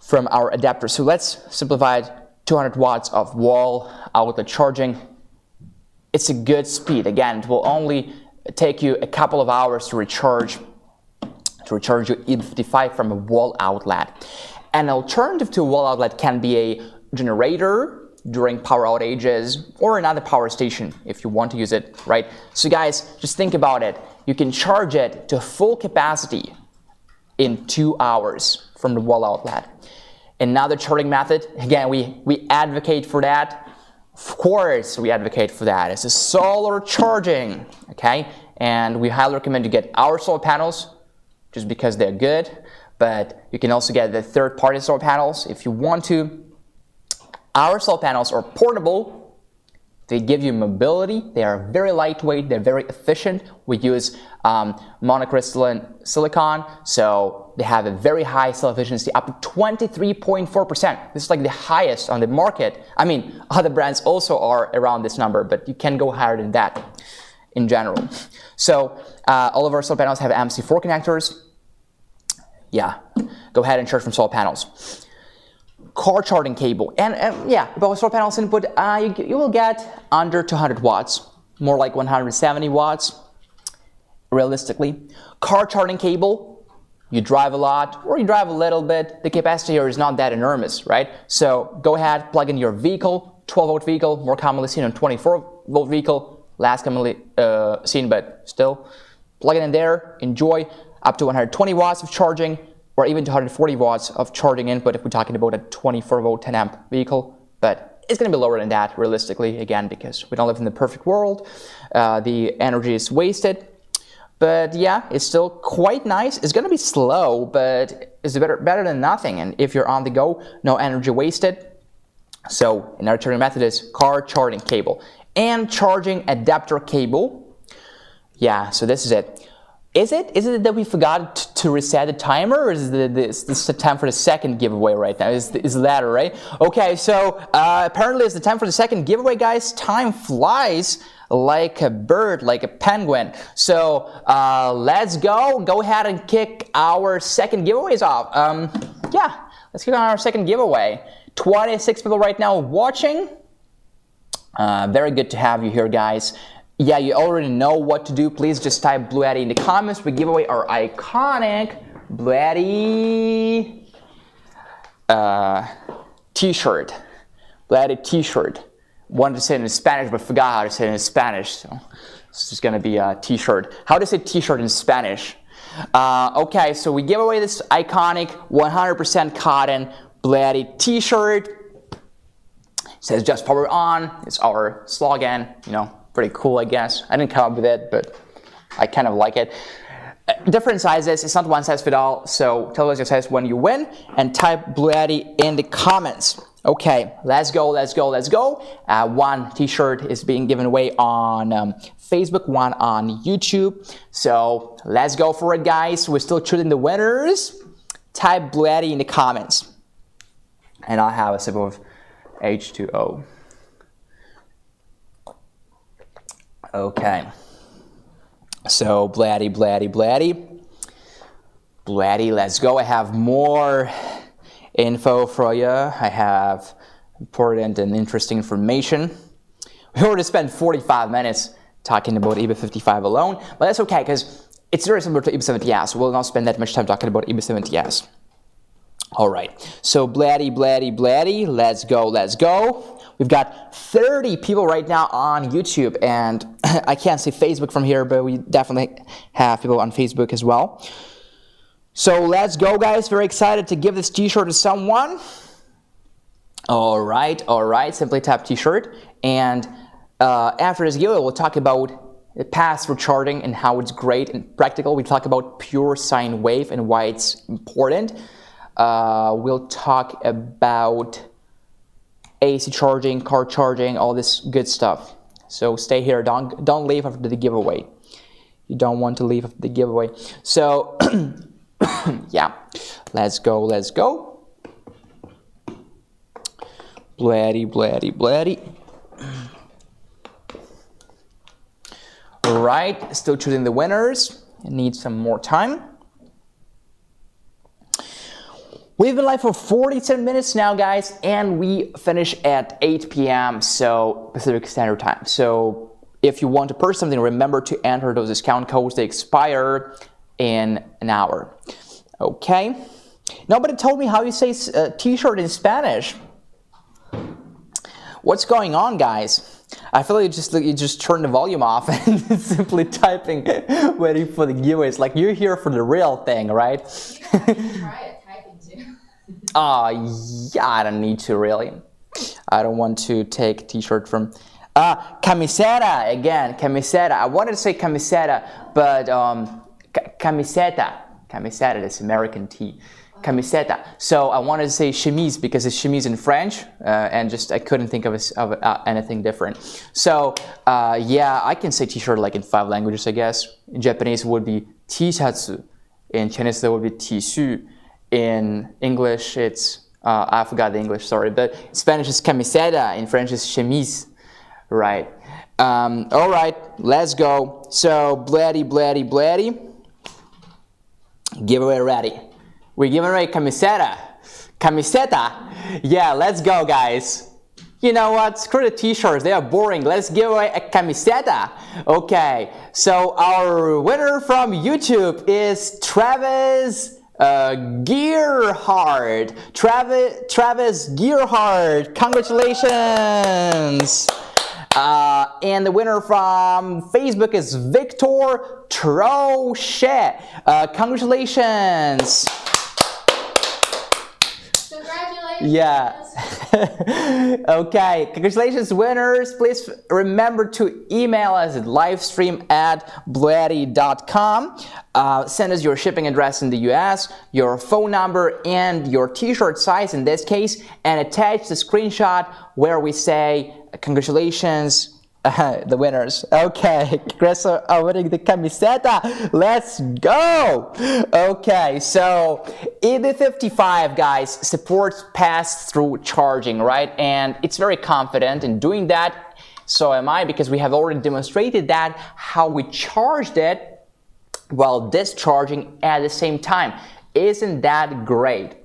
from our adapter. So let's simplify it, 200 watts of wall outlet charging. It's a good speed. Again, it will only take you a couple of hours to recharge your EB55 from a wall outlet. An alternative to a wall outlet can be a generator during power outages or another power station if you want to use it, right? So guys, just think about it. You can charge it to full capacity in 2 hours from the wall outlet. Another charging method, again, we advocate for that. Of course, we advocate for that. It's a solar charging, okay? And we highly recommend you get our solar panels just because they're good, but you can also get the third-party solar panels if you want to. Our solar panels are portable. They give you mobility. They are very lightweight. They're very efficient. We use monocrystalline silicon, so they have a very high cell efficiency, up to 23.4%. This is like the highest on the market. I mean, other brands also are around this number, but you can go higher than that in general. So all of our solar panels have MC4 connectors. Yeah, go ahead and charge from solar panels. Car charging cable, and yeah, about solar panels input, you will get under 200 watts, more like 170 watts, realistically. Car charging cable, you drive a lot or you drive a little bit, the capacity here is not that enormous, right? So go ahead, plug in your vehicle, 12-volt vehicle, more commonly seen on 24-volt vehicle, less commonly seen, but still. Plug it in there, enjoy. Up to 120 watts of charging, or even 240 watts of charging input if we're talking about a 24-volt 10-amp vehicle. But it's going to be lower than that, realistically, again, because we don't live in the perfect world. The energy is wasted. But yeah, it's still quite nice. It's going to be slow, but it's better than nothing. And if you're on the go, no energy wasted. So another charging method is car charging cable and charging adapter cable. Yeah, so this is it. Is it that we forgot to reset the timer, or is this the time for the second giveaway right now? Is the latter, right? Okay, so apparently it's the time for the second giveaway, guys. Time flies like a bird, like a penguin. So let's go. Go ahead and kick our second giveaways off. Yeah, let's kick on our second giveaway. 26 people right now watching. Very good to have you here, guys. Yeah, you already know what to do. Please just type BLUETTI in the comments. We give away our iconic BLUETTI t-shirt. BLUETTI t-shirt. Wanted to say it in Spanish, but forgot how to say it in Spanish. So this is going to be a t-shirt. How to say t-shirt in Spanish? Okay, so we give away this iconic 100% cotton BLUETTI t-shirt. It says just power on. It's our slogan, you know. Pretty cool, I guess. I didn't come up with it, but I kind of like it. Different sizes. It's not one size fits all. So tell us your size when you win and type BLUETTI in the comments. Okay, let's go, let's go, let's go. One t-shirt is being given away on Facebook, one on YouTube. So let's go for it, guys. We're still choosing the winners. Type BLUETTI in the comments. And I'll have a sip of H2O. Okay, so BLUETTI, BLUETTI, BLUETTI. BLUETTI, let's go. I have more info for you. I have important and interesting information. We already spent 45 minutes talking about EB55 alone, but that's okay because it's very similar to EB70S. We'll not spend that much time talking about EB70S. All right, so BLUETTI, BLUETTI, BLUETTI. Let's go, let's go. We've got 30 people right now on YouTube, and I can't see Facebook from here, but we definitely have people on Facebook as well. So let's go, guys. Very excited to give this t-shirt to someone. All right. Simply tap t-shirt. And after this giveaway, we'll talk about the pass-through charging and how it's great and practical. We talk about pure sine wave and why it's important. We'll talk about AC charging, car charging, all this good stuff. So stay here. Don't leave after the giveaway. You don't want to leave after the giveaway. So yeah, let's go. Let's go. BLUETTI, BLUETTI, BLUETTI. All right, still choosing the winners. I need some more time. We've been live for 47 minutes now, guys, and we finish at 8 p.m., so Pacific Standard Time. So if you want to purchase something, remember to enter those discount codes. They expire in an hour. Okay. Nobody told me how you say t-shirt in Spanish. What's going on, guys? I feel like you just turn the volume off and simply typing, waiting for the giveaways. Like you're here for the real thing, right? You can try it typing too. Yeah, I don't need to really. I don't want to take t-shirt from camiseta again. Camiseta. I wanted to say camiseta, but camiseta. Camiseta. That's American tea. Camiseta. So I wanted to say chemise because it's chemise in French, and just I couldn't think of anything different. So yeah, I can say t-shirt like in 5 languages, I guess. In Japanese it would be t-shatsu. In Chinese it would be tissu. In English it's I forgot the English, sorry, but in Spanish is camiseta. In French is chemise. Right. All right, let's go. So BLUETTI, BLUETTI, BLUETTI. Giveaway ready. We're giving away camiseta. Camiseta. Yeah, let's go, guys. You know what? Screw the t-shirts. They are boring. Let's give away a camiseta. Okay. So our winner from YouTube is Travis Gearhart, Travis Gearhart, congratulations! And the winner from Facebook is Victor Trochet. Congratulations! Congratulations! Yeah. Okay, congratulations winners. Please remember to email us at livestream@bluetti.com. Send us your shipping address in the US, your phone number, and your t-shirt size in this case, and attach the screenshot where we say congratulations. The winners. Okay, congrats on winning the camiseta. Let's go. Okay, so EB55, guys, supports pass-through charging, right? And it's very confident in doing that. So am I, because we have already demonstrated that how we charged it while discharging at the same time. Isn't that great?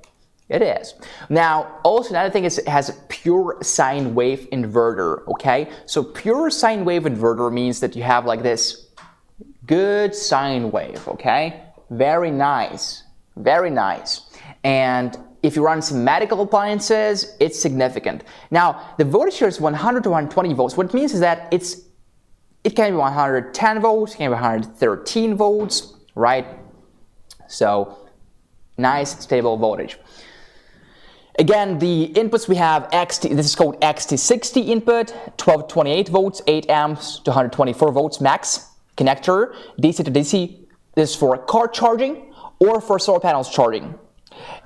It is. Now, also another thing is it has a pure sine wave inverter, okay? So pure sine wave inverter means that you have like this good sine wave, okay? Very nice, very nice. And if you run some medical appliances, it's significant. Now, the voltage here is 100 to 120 volts. What it means is that it can be 110 volts, it can be 113 volts, right? So, nice, stable voltage. Again, the inputs we have this is called XT60 input, 12 to 28 volts, 8 amps to 124 volts max connector, DC to DC. This is for car charging or for solar panels charging.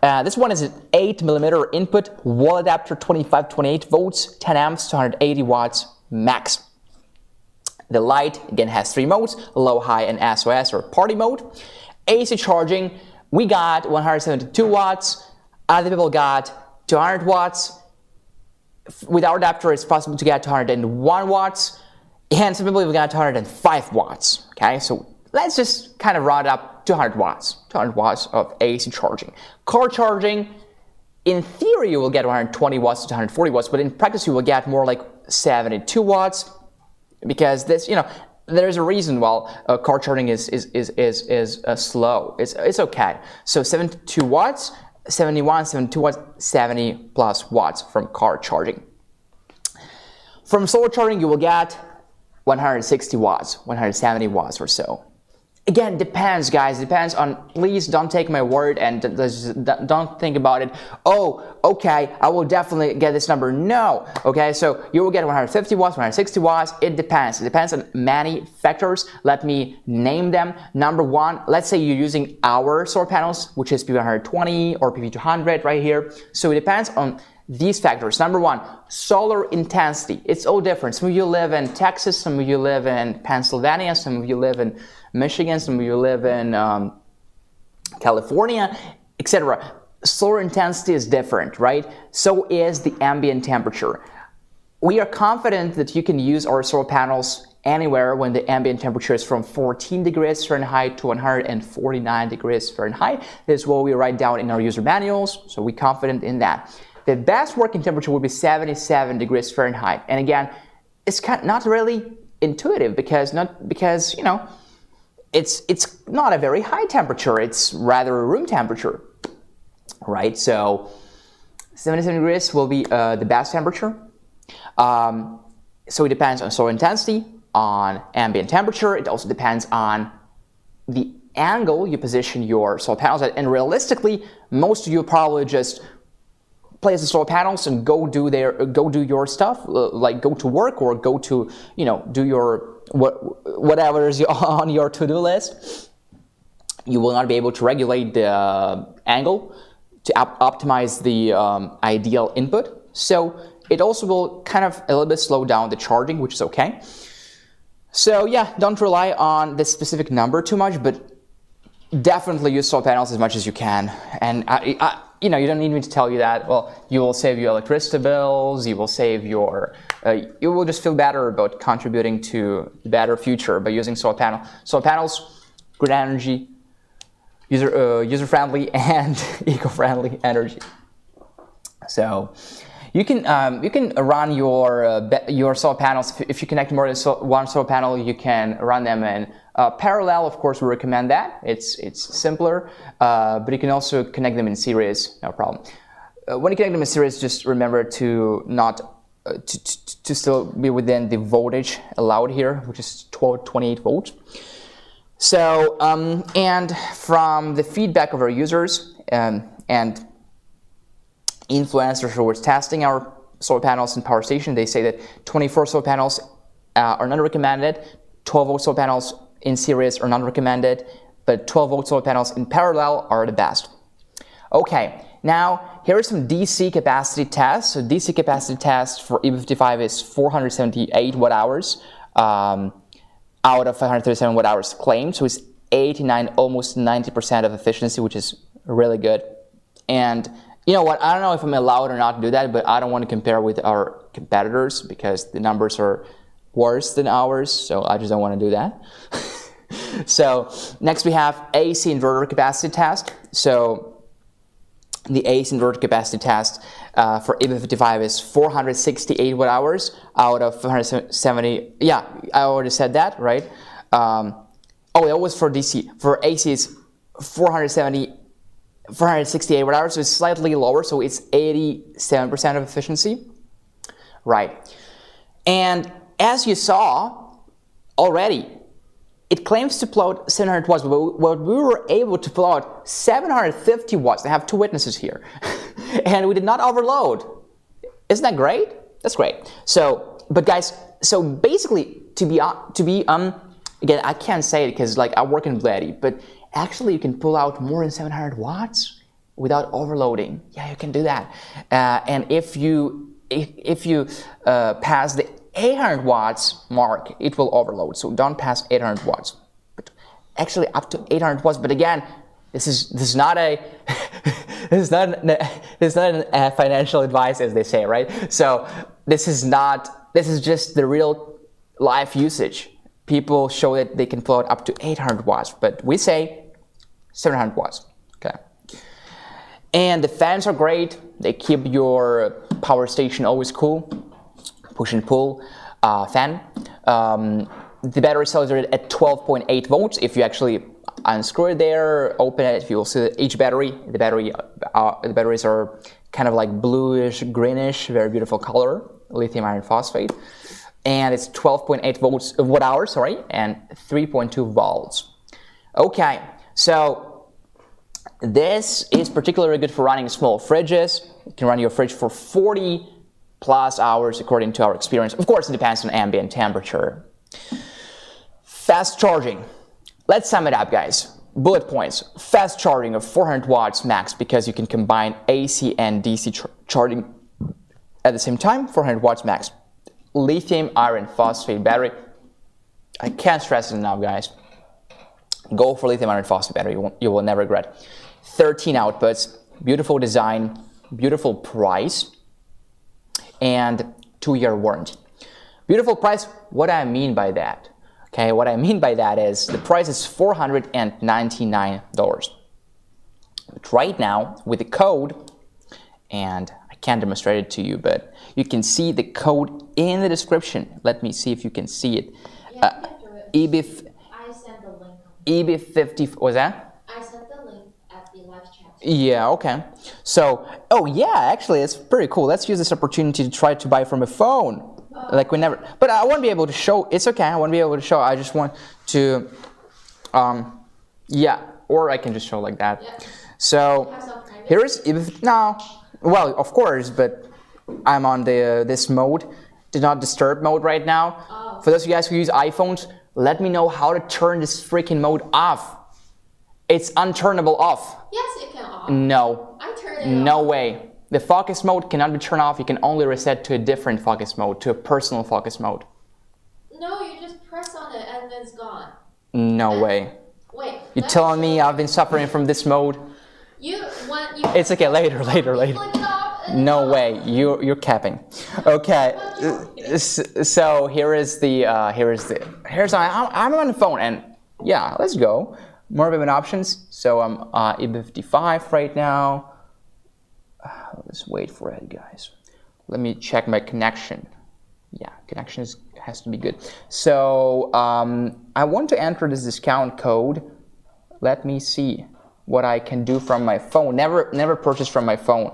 This one is an 8mm input, wall adapter, 25 to 28 volts, 10 amps to 180 watts max. The light, again, has 3 modes, low, high, and SOS or party mode. AC charging, we got 172 watts. Other people got 200 watts. With our adapter, it's possible to get 201 watts. And some people even got 205 watts. Okay, so let's just kind of round up 200 watts. 200 watts of AC charging. Car charging, in theory, you will get 120 watts to 240 watts, but in practice, you will get more like 72 watts. Because this, there's a reason why car charging is slow. It's okay. So 72 watts. 71, 72 watts, 70 plus watts from car charging. From solar charging, you will get 160 watts, 170 watts or so. Again, depends, guys. Depends on, please don't take my word and don't think about it. Oh, okay, I will definitely get this number. No. Okay, so you will get 150 watts, 160 watts. It depends. It depends on many factors. Let me name them. Number one, let's say you're using our solar panels, which is PV120 or PV200 right here. So it depends on these factors. Number one, solar intensity. It's all different. Some of you live in Texas, some of you live in Pennsylvania, some of you live in Michigan, some of you live in California, etc. Solar intensity is different, right? So is the ambient temperature. We are confident that you can use our solar panels anywhere when the ambient temperature is from 14 degrees Fahrenheit to 149 degrees Fahrenheit. This is what we write down in our user manuals, so we're confident in that. The best working temperature would be 77 degrees Fahrenheit. And again, it's not really intuitive because it's not a very high temperature. It's rather a room temperature, right? So 77 degrees will be the best temperature. So it depends on solar intensity, on ambient temperature. It also depends on the angle you position your solar panels at. And realistically, most of you probably just place the solar panels and go do your stuff, like go to work or go to, do your whatever is on your to-do list. You will not be able to regulate the angle to optimize the ideal input. So it also will kind of a little bit slow down the charging, which is okay. So yeah, don't rely on this specific number too much, but definitely use solar panels as much as you can. And you don't need me to tell you that. Well, you will save your electricity bills. You will save your. You will just feel better about contributing to a better future by using solar panel. Solar panels, good energy, user-friendly and eco-friendly energy. So, You can run your solar panels. If you connect more than one solar panel, you can run them in parallel. Of course, we recommend that. It's simpler, but you can also connect them in series. No problem. When you connect them in series, just remember to not to still be within the voltage allowed here, which is 28 volts. So, and from the feedback of our users and influencers who were testing our solar panels and power station, they say that 24 solar panels are not recommended, 12 volt solar panels in series are not recommended, but 12 volt solar panels in parallel are the best. Okay, now here are some DC capacity tests. So DC capacity test for EB55 is 478 watt hours out of 537 watt hours claimed. So it's 89, almost 90% of efficiency, which is really good. And you know what, I don't know if I'm allowed or not to do that, but I don't want to compare with our competitors because the numbers are worse than ours, so I just don't want to do that. So next we have AC inverter capacity test. So the AC inverter capacity test for EB55 is 468 watt hours out of 570. Yeah, I already said that, right? Oh, that was for DC. For AC is 468 watt hours, so it's slightly lower, so it's 87% of efficiency. Right. And as you saw already, it claims to pull out 700 watts, but we were able to pull out 750 watts. I have two witnesses here. And we did not overload. Isn't that great? That's great. So, but guys, so basically, again, I can't say it because like I work in BLUETTI, but actually you can pull out more than 700 watts without overloading. Yeah, you can do that. And if you pass the 800 watts mark, it will overload. So don't pass 800 watts. But actually up to 800 watts. But again, this is not a financial advice, as they say, right? So this is just the real life usage. People show that they can pull out up to 800 watts, but we say 700 watts. Okay. And the fans are great. They keep your power station always cool. Push and pull fan. The battery cells are at 12.8 volts. If you actually unscrew it there, open it, you will see each battery. The batteries are kind of like bluish, greenish, very beautiful color, lithium iron phosphate. And it's 12.8 watt hours, and 3.2 volts. Okay, so this is particularly good for running small fridges. You can run your fridge for 40 plus hours according to our experience. Of course, it depends on ambient temperature. Fast charging. Let's sum it up, guys. Bullet points. Fast charging of 400 watts max because you can combine AC and DC charging at the same time. 400 watts max. Lithium iron phosphate battery. I can't stress it enough, guys. Go for lithium iron phosphate battery. You will never regret. 13 outputs. Beautiful design. Beautiful price. And 2-year warranty. Beautiful price. What I mean by that? Okay, what I mean by that is the price is $499. But right now, with the code, and I can't demonstrate it to you, but you can see the code in the description. Let me see if you can see it. Yeah, I sent the link. EB50, was that? I sent the link at the live chat. Yeah, okay. So, oh yeah, actually, it's pretty cool. Let's use this opportunity to try to buy from a phone. Like we never, but I won't be able to show. It's okay. I won't be able to show. I just want to, yeah. Or I can just show like that. Yeah. So here's no. Well, of course, but I'm on the this mode, do not disturb mode right now. Oh. For those of you guys who use iPhones, let me know how to turn this freaking mode off. It's unturnable off. Yes, it can off. No. I turned it off. No way. The focus mode cannot be turned off. You can only reset to a different focus mode, to a personal focus mode. No, you just press on it and then it's gone. No way. Wait. You're telling me I've been suffering from this mode? It's okay. Later. No way. You're capping. Okay. So I'm on the phone and yeah, let's go. More payment options. So I'm EB55 right now. Let's wait for it, guys. let me check my connection. Yeah, connection has to be good. So I want to enter this discount code. Let me see what I can do from my phone. Never purchase from my phone.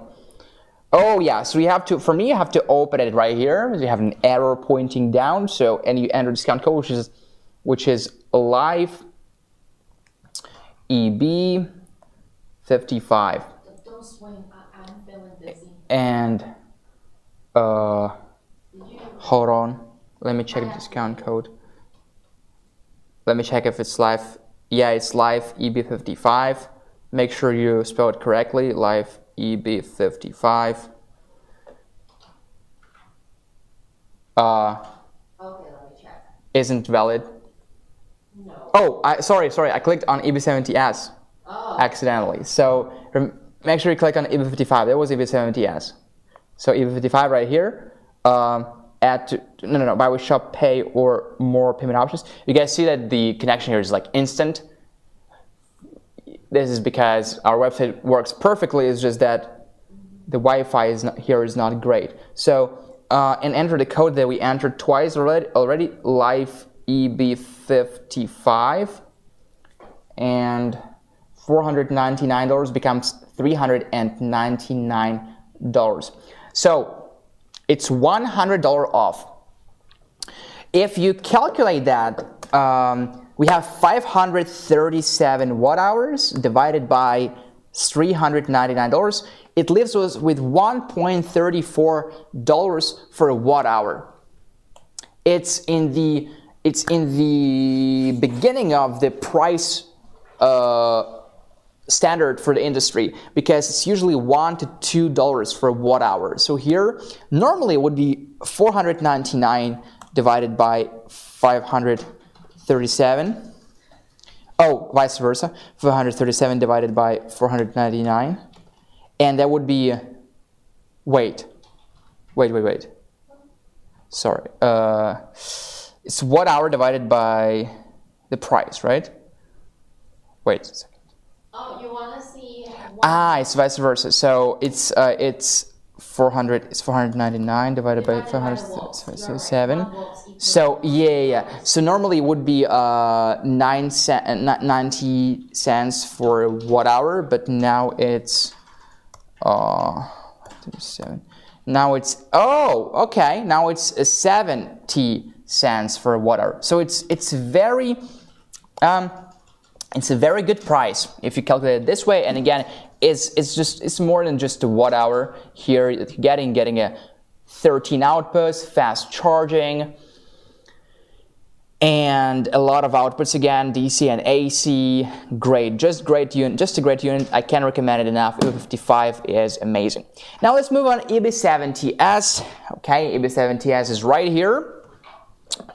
Oh yeah, so you have to, for me, you have to open it right here. You have an arrow pointing down. So, and you enter discount code, which is live EB55. Don't swing. I'm feeling dizzy. And hold on. Let me check the discount code. Let me check if it's live. Yeah, it's live EB55. Make sure you spell it correctly. Live EB55. Okay, let me check. Isn't valid. No. Oh, sorry. I clicked on EB70S accidentally. So make sure you click on EB55. That was EB70S. So EB55 right here. Add to buy with shop, pay, or more payment options. You guys see that the connection here is like instant. This is because our website works perfectly. It's just that the Wi-Fi is not great. So and enter the code that we entered twice already. Live EB55, and $499 becomes $399. So it's $100 off. If you calculate that, we have 537 watt hours divided by $399. It leaves us with $1.34 for a watt hour. It's in the beginning of the price standard for the industry, because it's usually $1 to $2 for a watt hour. So here, normally it would be 499 divided by 537. Oh, vice versa, 437 divided by 499. And that would be, wait. Sorry. It's watt hour divided by the price, right? Wait a second. Oh, you want to see? It's vice versa. So it's 499 divided by 537. So yeah. So normally it would be 90 cents for a watt hour, but now it's 37. Now it's now it's 70 cents for a watt hour. So it's a very good price if you calculate it this way. And again, it's more than just a watt hour. Here you're getting a 13 outputs, fast charging, and a lot of outputs again, DC and AC. Great, just a great unit. I can't recommend it enough. EB55 is amazing. Now let's move on. EB70S. Okay, EB70S is right here.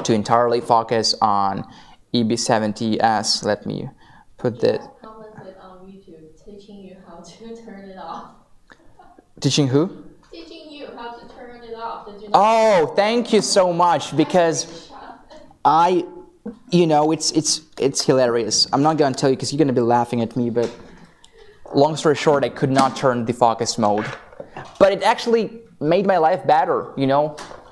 To entirely focus on EB70S, let me put this. Commented on YouTube teaching you how to turn it off. Teaching who? Teaching you how to turn it off. Did you know? Oh, thank you so much, because it's hilarious. I'm not gonna tell you because you're gonna be laughing at me, but long story short, I could not turn the focus mode. But it actually made my life better,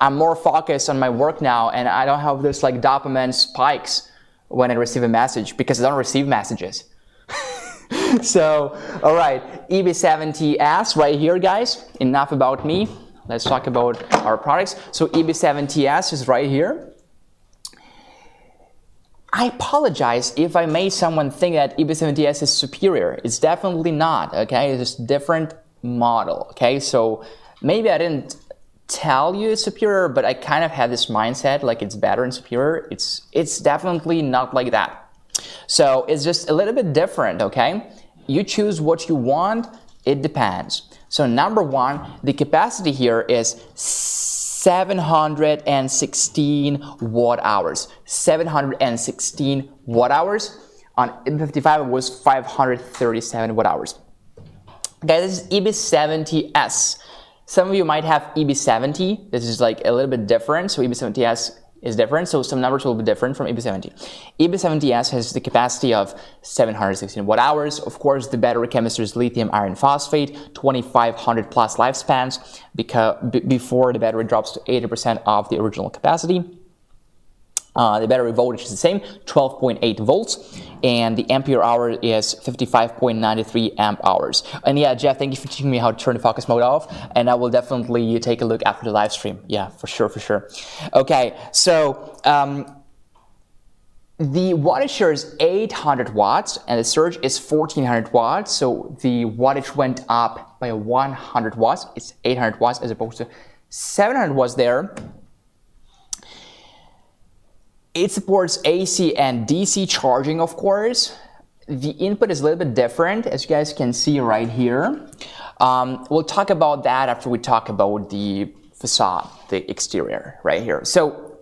I'm more focused on my work now, and I don't have this like dopamine spikes when I receive a message, because I don't receive messages. So, all right, EB70S right here, guys. Enough about me. Let's talk about our products. So EB70S is right here. I apologize if I made someone think that EB70S is superior. It's definitely not, okay? It's just a different model, okay? So maybe I didn't tell you it's superior, but I kind of had this mindset like it's better and superior. It's definitely not like that. So it's just a little bit different, okay? You choose what you want, it depends. So number one, the capacity here is 716 watt hours. 716 watt hours. On EB55 it was 537 watt hours. Okay, this is EB70S. Some of you might have EB70. This is like a little bit different. So EB70S is different, so some numbers will be different from EB70. EB70S has the capacity of 716 watt-hours. Of course, the battery chemistry is lithium iron phosphate, 2500 plus lifespans before the battery drops to 80% of the original capacity. The battery voltage is the same, 12.8 volts, and the ampere hour is 55.93 amp hours. And yeah, Jeff, thank you for teaching me how to turn the focus mode off, and I will definitely take a look after the live stream. Yeah, for sure, for sure. Okay, so the wattage here is 800 watts, and the surge is 1400 watts, so the wattage went up by 100 watts. It's 800 watts as opposed to 700 watts there. It supports AC and DC charging, of course. The input is a little bit different, as you guys can see right here. We'll talk about that after we talk about the facade, the exterior right here. So,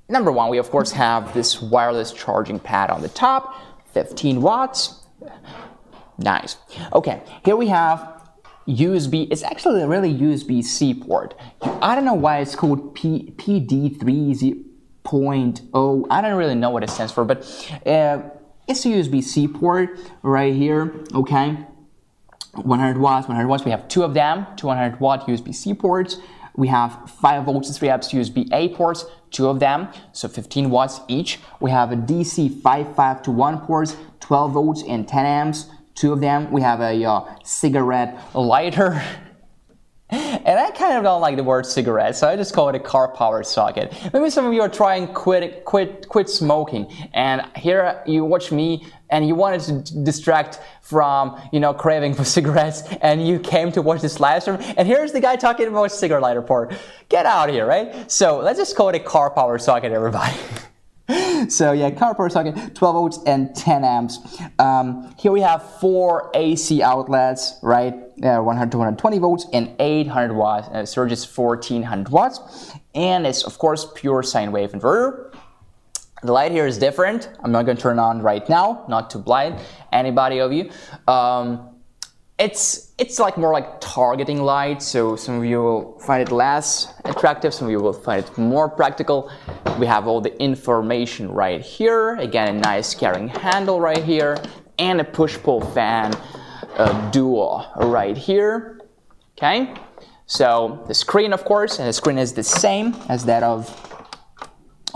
number one, we of course have this wireless charging pad on the top, 15 watts. Nice. Okay, here we have USB. It's actually a really USB-C port. I don't know why it's called PD3.0. I don't really know what it stands for, but it's a USB-C port right here, okay? 100 watts, 100 watts. We have two of them, 200 watt USB-C ports. We have 5 volts and 3 amps USB-A ports, two of them, so 15 watts each. We have a DC 5.5 to 1 ports, 12 volts and 10 amps, two of them. We have a cigarette lighter. And I kind of don't like the word cigarette, so I just call it a car power socket. Maybe some of you are trying quit smoking, and here you watch me and you wanted to distract from, you know, craving for cigarettes, and you came to watch this live stream, and here's the guy talking about cigarette lighter port. Get out of here, right? So let's just call it a car power socket, everybody. So yeah, car power socket, 12 volts and 10 amps. Here we have 4 AC outlets, right? 100 to 120 volts and 800 watts. And the surge is 1400 watts. And it's, of course, pure sine wave inverter. The light here is different. I'm not going to turn it on right now, not to blind anybody of you. It's like more like targeting light, so some of you will find it less attractive, some of you will find it more practical. We have all the information right here. Again, a nice carrying handle right here, and a push-pull fan duo right here. Okay, so the screen, of course, and the screen is the same as that of,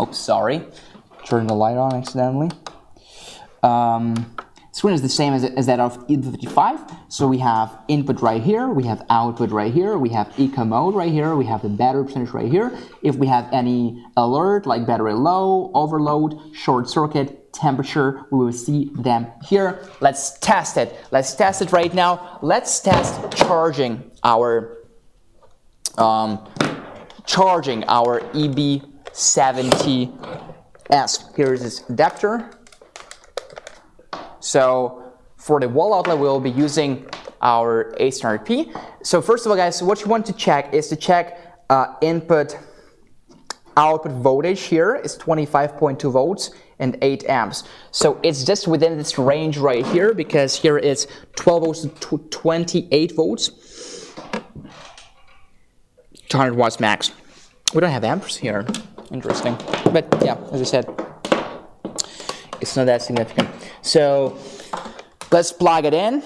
oops, sorry, turned the light on accidentally. Screen is the same as that of EB55. So we have input right here, we have output right here, we have eco mode right here, we have the battery percentage right here. If we have any alert like battery low, overload, short circuit, temperature, we will see them here. Let's test it. Let's test it right now. Let's test charging our EB70S. Here is this adapter. So for the wall outlet, we'll be using our A-P. So first of all, guys, what you want to check is to check input output voltage. Here is 25.2 volts and 8 amps. So it's just within this range right here, because here it's 12 volts to 28 volts, 200 watts max. We don't have amps here. Interesting. But yeah, as I said, it's not that significant. So let's plug it in.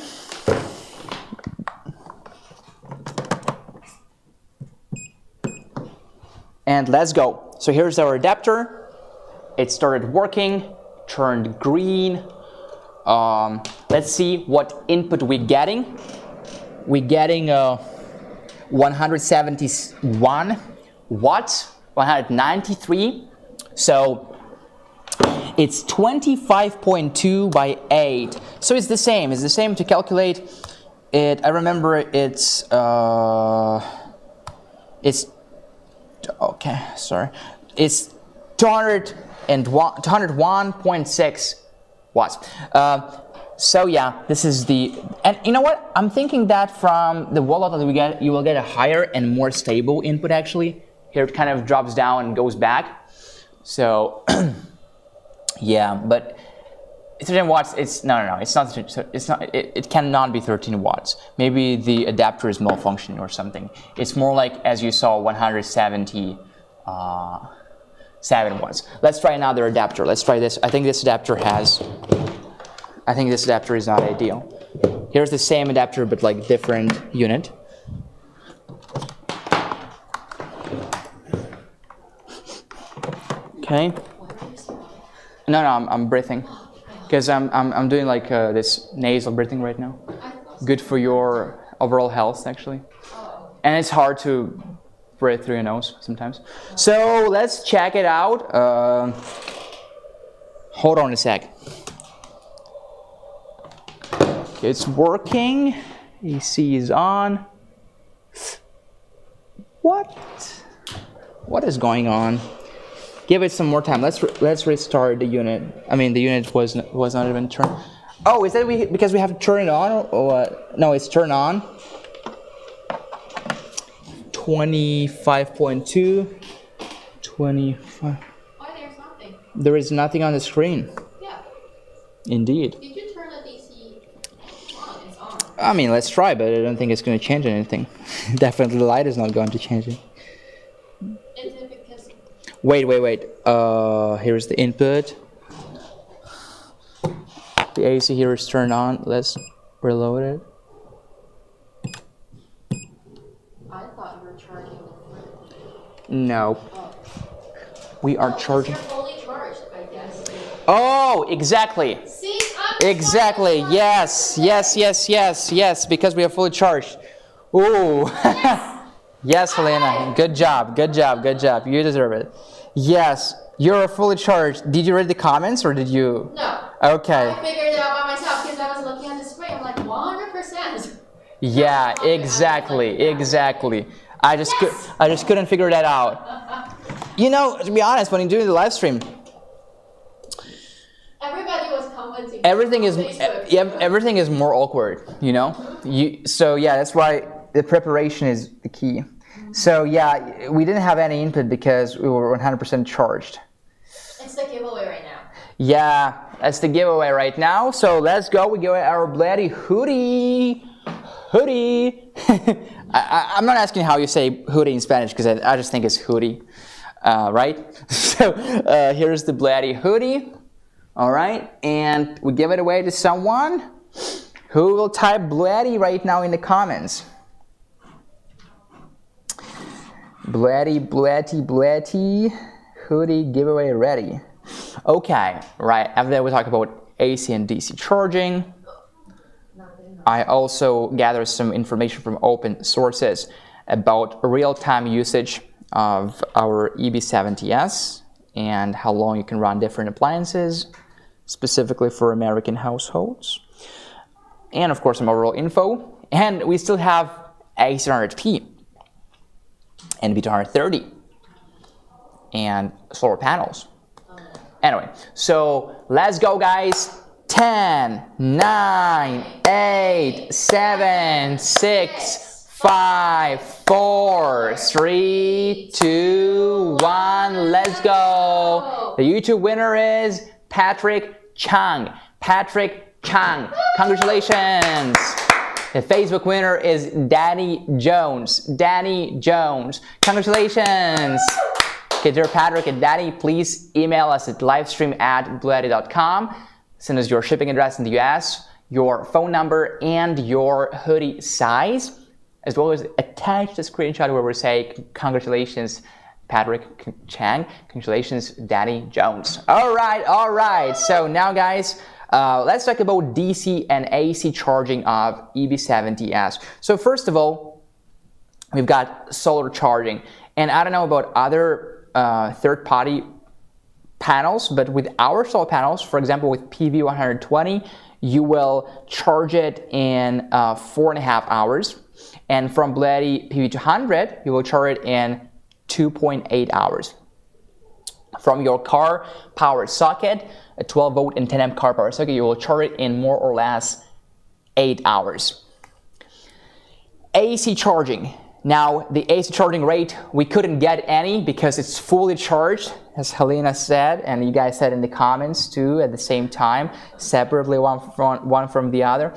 And let's go. So here's our adapter. It started working, turned green. Let's see what input we're getting. We're getting 171 watts, 193. So it's 25.2 by 8. So it's the same. It's the same to calculate it. I remember it's okay, sorry. It's 201.6 watts. So yeah, this is the, and you know what? I'm thinking that from the wall outlet we get, you will get a higher and more stable input actually. Here it kind of drops down and goes back. So yeah, but 13 watts, it's, no, it's not, it cannot be 13 watts. Maybe the adapter is malfunctioning or something. It's more like, as you saw, 170 7 watts. Let's try another adapter. Let's try this. I think this adapter is not ideal. Here's the same adapter but like different unit. Okay. No, I'm breathing because I'm doing like this nasal breathing right now. Good for your overall health actually. And it's hard to breathe through your nose sometimes. So let's check it out. Hold on a sec. It's working. AC is on. What is going on? Give it some more time. Let's restart the unit. I mean, the unit was not even turned. Oh, is that because we have to turn it on or what? No, it's turned on. 25.2. 25. Why there's nothing? There is nothing on the screen. Yeah. Indeed. Did you turn the DC on? It's on. I mean, let's try, but I don't think it's going to change anything. Definitely the light is not going to change it. Is it because... Wait. Here's the input. The AC here is turned on. Let's reload it. I thought you were charging the fridge. No. Oh. We are charging. You're fully charged, I guess. Oh, exactly. See? Exactly. Yes. Because we are fully charged. Ooh. Yes, Helena. Good job. You deserve it. Yes. You're fully charged. Did you read the comments or did you? No. Okay. I figured it out by myself because I was looking at the screen. I'm like 100%. Yeah, exactly. I just couldn't figure that out. You know, to be honest, when you're doing the live stream, everybody was commenting. everything is more awkward, you know? So yeah, that's why the preparation is the key. So yeah, we didn't have any input because we were 100% charged. It's the giveaway right now. Yeah, that's the giveaway right now. So let's go. We give away our BLUETTI hoodie. I'm not asking how you say hoodie in Spanish because I just think it's hoodie, right? So here's the BLUETTI hoodie. All right, and we give it away to someone who will type BLUETTI right now in the comments. BLUETTI hoodie giveaway ready. Okay, right. After that, we talk about AC and DC charging. I also gathered some information from open sources about real-time usage of our EB70S and how long you can run different appliances, specifically for American households. And of course, some overall info. And we still have A700P and B230 and solar panels. Anyway, so let's go, guys. 10, 9, 8, 7, 6, 5, 4, 3, 2, 1. Let's go. The YouTube winner is Patrick Chang. Congratulations. The Facebook winner is Danny Jones. Congratulations. Okay, dear Patrick and Danny, please email us at livestream@bluetti.com. Send us your shipping address in the US, your phone number, and your hoodie size, as well as attach the screenshot where we say, congratulations, Patrick Chang. Congratulations, Danny Jones. All right. So now, guys, let's talk about DC and AC charging of EB70S. So first of all, we've got solar charging. And I don't know about other third-party panels, but with our solar panels, for example, with PV120, you will charge it in 4.5 hours. And from BLUETTI PV200, you will charge it in 2.8 hours. From your car power socket, a 12-volt and 10 amp car power socket, you will charge it in more or less 8 hours. AC charging. Now, the AC charging rate, we couldn't get any because it's fully charged, as Helena said, and you guys said in the comments too at the same time, separately, one from the other.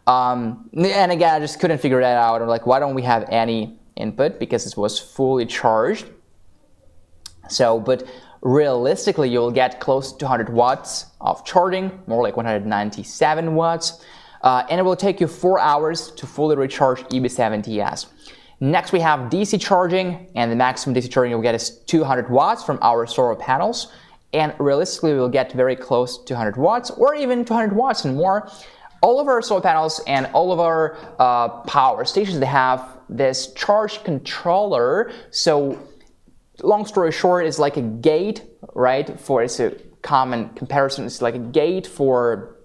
And again, I just couldn't figure that out. I'm like, why don't we have any input? Because it was fully charged. So, but realistically you will get close to 200 watts of charging, more like 197 watts, and it will take you 4 hours to fully recharge EB70S. Next we have DC charging, and the maximum DC charging you'll get is 200 watts from our solar panels, and realistically we'll get very close to 200 watts or even 200 watts and more. All of our solar panels and all of our power stations, they have this charge controller. So long story short, it's like a gate, right? It's a common comparison. It's like a gate for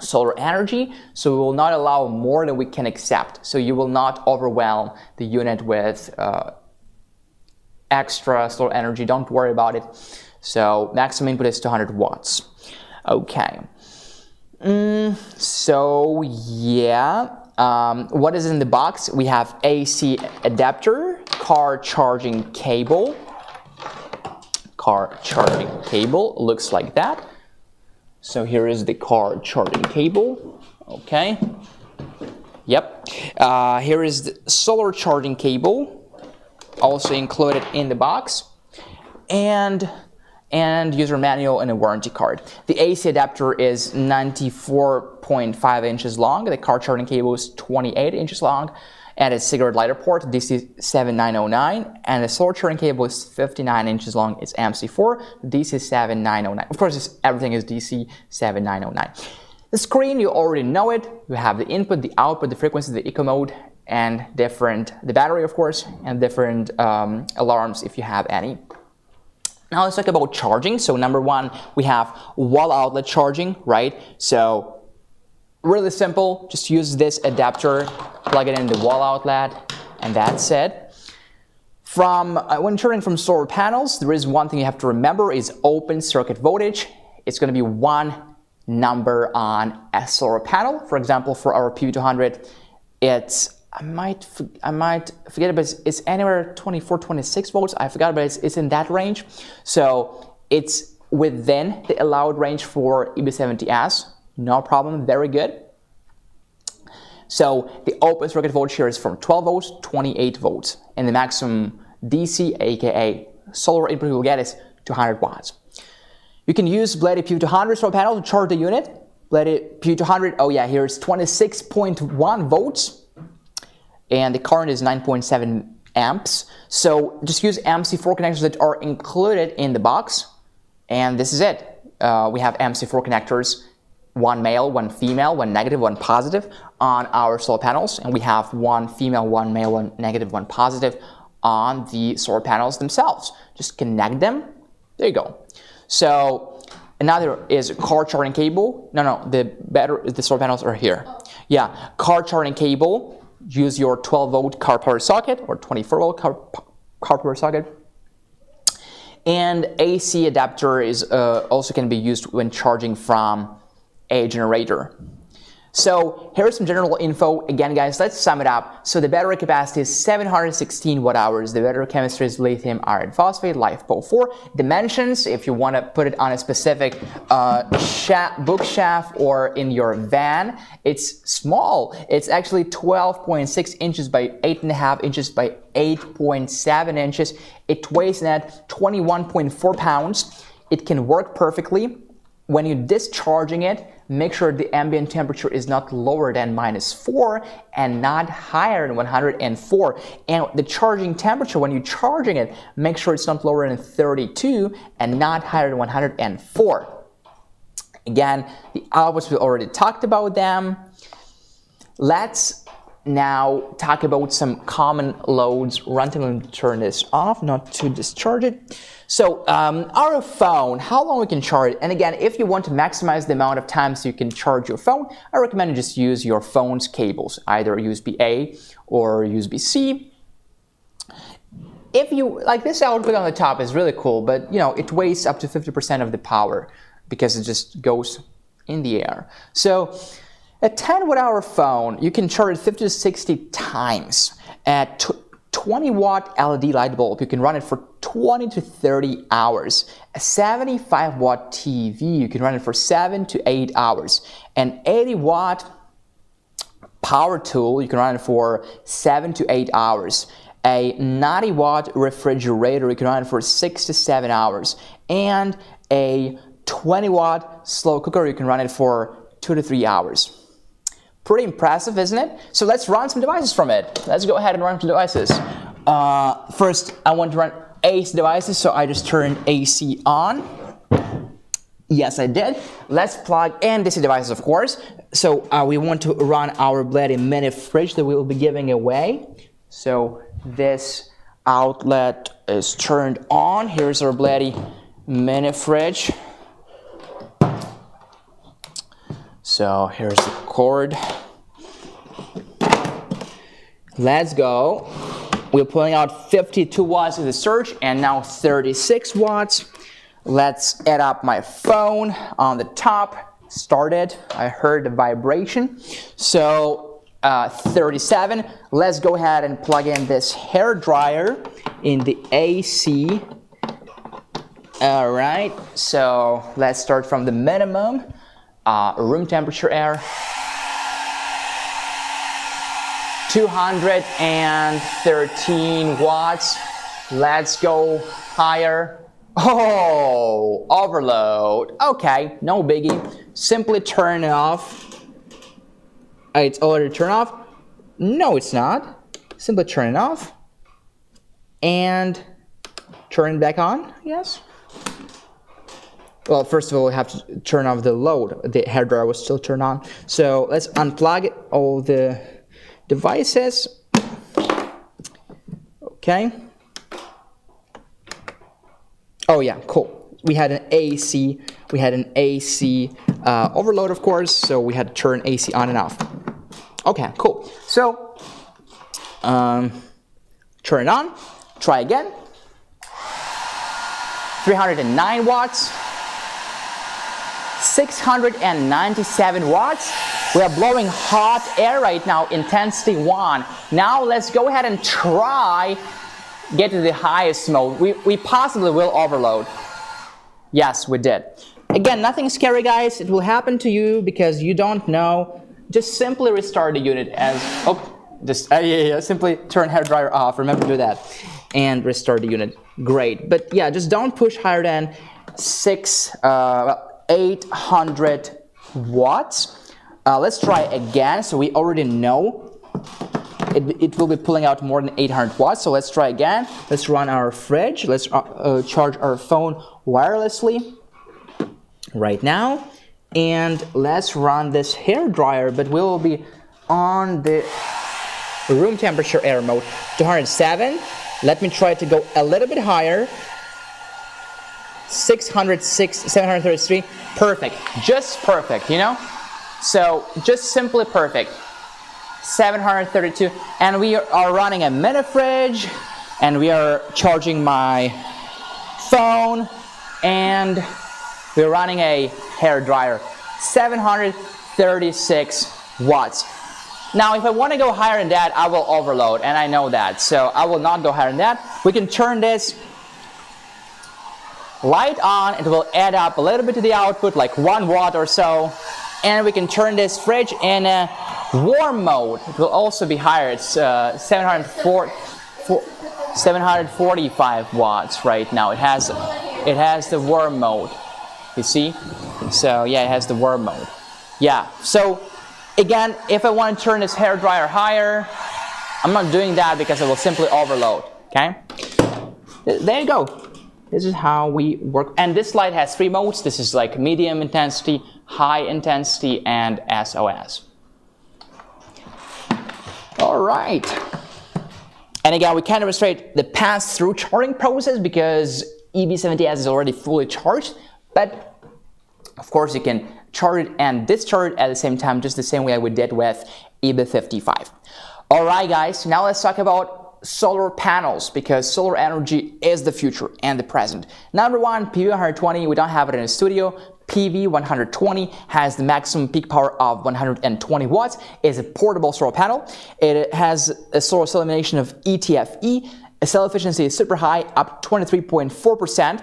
solar energy. So we will not allow more than we can accept. So you will not overwhelm the unit with extra solar energy. Don't worry about it. So maximum input is 200 watts. Okay. So yeah, what is in the box? We have AC adapter, car charging cable. Car charging cable looks like that. So here is the car charging cable. Okay. Yep. Here is the solar charging cable, also included in the box, and user manual and a warranty card. The AC adapter is 94.5 inches long. The car charging cable is 28 inches long, and a cigarette lighter port, DC7909, and the solar charging cable is 59 inches long. It's MC4, DC7909. Of course, everything is DC7909. The screen, you already know it. You have the input, the output, the frequency, the eco mode, and the battery, of course, and different alarms if you have any. Now let's talk about charging. So number one, we have wall outlet charging, right? So really simple, just use this adapter, plug it in the wall outlet, and that's it. When charging from solar panels, there is one thing you have to remember is open circuit voltage. It's going to be one number on a solar panel. For example, for our PV200, it's I might forget, but it's anywhere 24, 26 volts. I forgot, but it's in that range. So it's within the allowed range for EB70S. No problem, very good. So the open circuit voltage here is from 12 volts, 28 volts. And the maximum DC, aka solar input you will get is 200 watts. You can use BLUETTI PV200 solar panel to charge the unit. BLUETTI PV200, oh yeah, here's 26.1 volts. And the current is 9.7 amps. So just use MC4 connectors that are included in the box. And this is it. We have MC4 connectors, one male, one female, one negative, one positive on our solar panels. And we have one female, one male, one negative, one positive on the solar panels themselves. Just connect them. There you go. So another is car charging cable. No, the solar panels are here. Yeah, car charging cable. Use your 12 volt car power socket or 24 volt car power socket. And AC adapter is also can be used when charging from a generator. So here's some general info. Again, guys, let's sum it up. So the battery capacity is 716 watt hours. The battery chemistry is lithium iron phosphate, LiFePO4. Dimensions, if you want to put it on a specific bookshelf or in your van, it's small. It's actually 12.6 inches by 8.5 inches by 8.7 inches. It weighs at 21.4 pounds. It can work perfectly. When you're discharging it, make sure the ambient temperature is not lower than -4 and not higher than 104. And the charging temperature, when you're charging it, make sure it's not lower than 32 and not higher than 104. Again, the outputs, we already talked about them. Let's now talk about some common loads. Run time and turn this off, not to discharge it. So our phone, how long we can charge it? And again, if you want to maximize the amount of times you can charge your phone, I recommend you just use your phone's cables, either USB-A or USB-C. If you like, this output on the top is really cool, but you know, it weighs up to 50% of the power because it just goes in the air. So a 10 watt hour phone, you can charge it 50 to 60 times. At 20 watt LED light bulb, you can run it for 20 to 30 hours. A 75 watt TV, you can run it for 7 to 8 hours. An 80 watt power tool, you can run it for 7 to 8 hours. a 90 watt refrigerator you can run it for 6 to 7 hours, and a 20 watt slow cooker you can run it for 2 to 3 hours. Pretty impressive, isn't it? So let's run some devices from it. Let's go ahead and run some devices. First, I want to run AC devices, so I just turned AC on. Yes, I did. Let's plug in DC devices, of course. So we want to run our BLUETTI mini fridge that we will be giving away. So this outlet is turned on. Here's our BLUETTI mini fridge. So here's the cord. Let's go. We're pulling out 52 watts of the surge and now 36 watts. Let's add up my phone on the top. Started. I heard the vibration. So 37. Let's go ahead and plug in this hair dryer in the AC. All right. So let's start from the minimum. Room temperature air. 213 watts. Let's go higher. Oh, overload. Okay, no biggie. Simply turn it off. It's already turned off. No, it's not. Simply turn it off. And turn it back on, yes. Well, first of all, we have to turn off the load. The hairdryer was still turned on. So let's unplug all the devices. Okay. Oh yeah, cool. We had an AC. We had an AC overload, of course. So we had to turn AC on and off. Okay, cool. So turn it on. Try again. 309 watts. 697 watts. We are blowing hot air right now, intensity 1. Now let's go ahead and try get to the highest mode. We possibly will overload. Yes, we did. Again, nothing scary, guys. It will happen to you because you don't know. Just simply restart the unit as, simply turn hairdryer off. Remember to do that. And restart the unit. Great. But yeah, just don't push higher than 800 watts. Let's try again. So we already know it will be pulling out more than 800 watts. So let's try again. Let's run our fridge. Let's charge our phone wirelessly right now. And let's run this hair dryer, but we will be on the room temperature air mode. 207. Let me try to go a little bit higher. 606, 733. Perfect. Just perfect, you know? So just simply perfect. 732. And we are running a mini fridge, and we are charging my phone, and we're running a hair dryer. 736 watts. Now, if I want to go higher than that, I will overload, and I know that. So I will not go higher than that. We can turn this light on. It will add up a little bit to the output, like 1 watt or so. And we can turn this fridge in a warm mode. It will also be higher. It's 745 watts right now. It has the warm mode. You see? So yeah, it has the warm mode. Yeah. So again, if I want to turn this hair dryer higher, I'm not doing that because it will simply overload. Okay? There you go. This is how we work. And this light has 3 modes. This is like medium intensity, high intensity, and SOS. All right. And again, we can demonstrate the pass-through charging process because EB70S is already fully charged. But of course, you can charge it and discharge it at the same time, just the same way we did with EB55. All right, guys. Now let's talk about solar panels, because solar energy is the future and the present. Number 1, PV120. We don't have it in the studio. PV120 has the maximum peak power of 120 watts. It's a portable solar panel. It has a solar cell illumination of ETFE. A cell efficiency is super high, up 23.4%.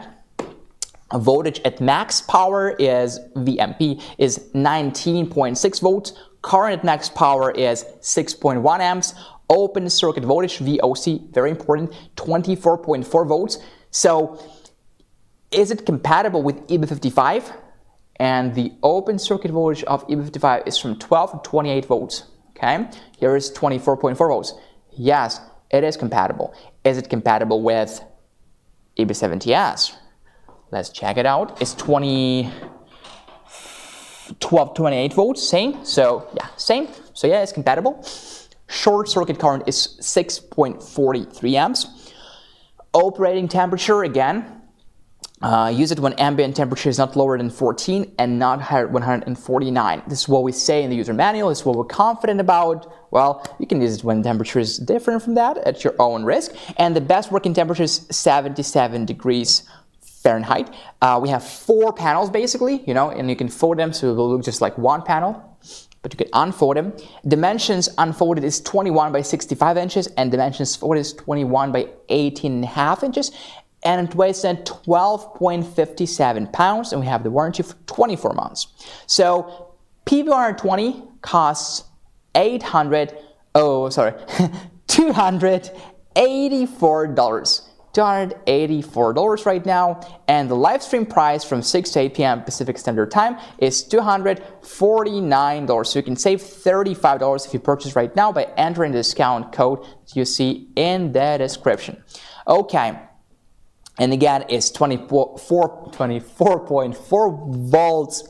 Voltage at max power is VMP is 19.6 volts. Current at max power is 6.1 amps. open circuit voltage, VOC, very important, 24.4 volts. So is it compatible with EB55? And the open circuit voltage of EB55 is from 12 to 28 volts. Okay, here is 24.4 volts. Yes, it is compatible. Is it compatible with EB70S? Let's check it out. It's 12 to 28 volts, same. So yeah, same. So yeah, it's compatible. Short circuit current is 6.43 amps. Operating temperature, again, use it when ambient temperature is not lower than 14 and not higher than 149. This is what we say in the user manual. This is what we're confident about. Well, you can use it when temperature is different from that at your own risk. And the best working temperature is 77 degrees Fahrenheit. We have 4 panels basically, you know, and you can fold them so it will look just like one panel, but you can unfold them. Dimensions unfolded is 21 by 65 inches and dimensions folded is 21 by 18.5 inches. And it weighs then 12.57 pounds, and we have the warranty for 24 months. So PV120 costs $284. $284 right now, and the live stream price from 6 to 8 p.m. Pacific Standard Time is $249. So you can save $35 if you purchase right now by entering the discount code that you see in the description. Okay. And again, it's 24.4 volts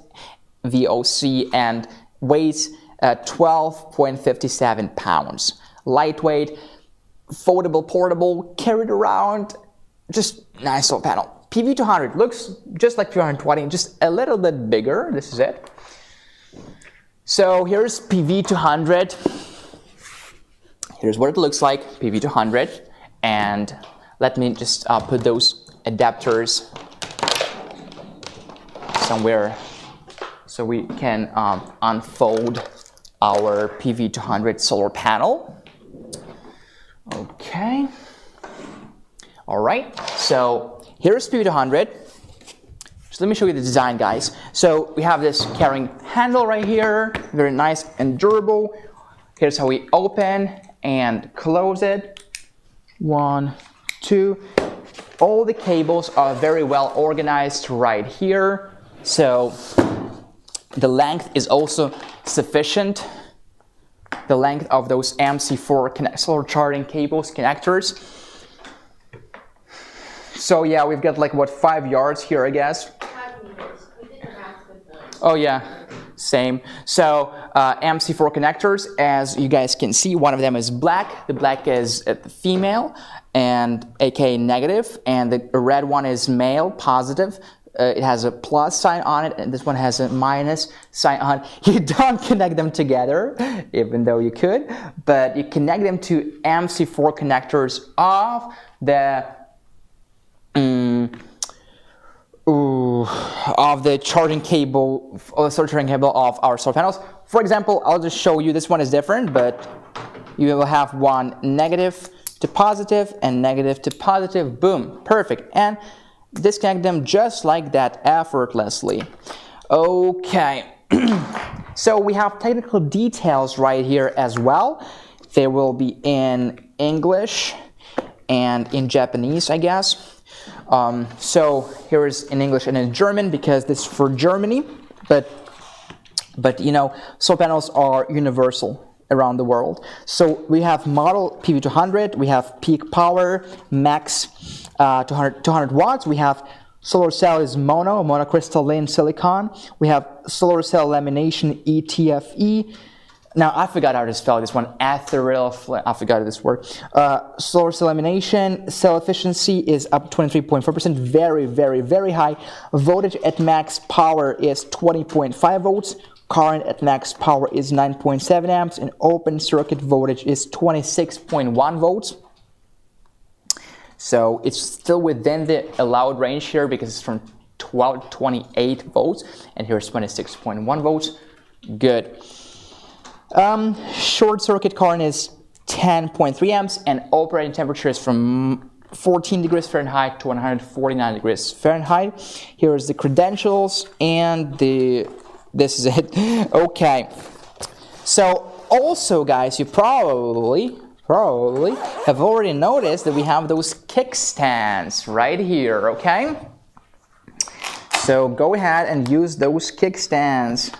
VOC and weighs 12.57 pounds. Lightweight, foldable, portable, carried around, just nice little panel. PV200 looks just like PV120, just a little bit bigger. This is it. So here's PV200. Here's what it looks like, PV200. And let me just put those adapters somewhere so we can unfold our PV200 solar panel. Okay. All right. So here's PV200. So let me show you the design, guys. So we have this carrying handle right here, very nice and durable. Here's how we open and close it. 1, 2. All the cables are very well organized right here. So the length is also sufficient. The length of those MC4 solar charging cables connectors. So yeah, we've got like what, 5 yards here, I guess. 5 meters. We did the math before. Oh yeah, same. So MC4 connectors, as you guys can see, one of them is black. The black is female and aka negative, and the red one is male, positive. It has a plus sign on it, and this one has a minus sign on. You don't connect them together, even though you could, but you connect them to MC4 connectors of the charging cable, or the charging cable of our solar panels. For example, I'll just show you. This one is different, but you will have one negative to positive and negative to positive. Boom, perfect. And disconnect them just like that effortlessly. Okay. So we have technical details right here as well. They will be in English and in Japanese, I guess. So here is in English and in German because this is for Germany, but you know, solar panels are universal around the world. So we have model PV200, we have peak power, max 200 watts. We have solar cell is monocrystalline silicon. We have solar cell lamination ETFE. Now I forgot how to spell this one. Ethereal, I forgot this word. Solar cell lamination, cell efficiency is up 23.4%, very, very, very high. Voltage at max power is 20.5 volts. Current at max power is 9.7 amps, and open circuit voltage is 26.1 volts. So it's still within the allowed range here because it's from 12 to 28 volts, and here's 26.1 volts. Good. Short circuit current is 10.3 amps, and operating temperature is from 14 degrees Fahrenheit to 149 degrees Fahrenheit. Here is the credentials, and this is it. Okay. So also, guys, you probably probably have already noticed that we have those kickstands right here, okay? So go ahead and use those kickstands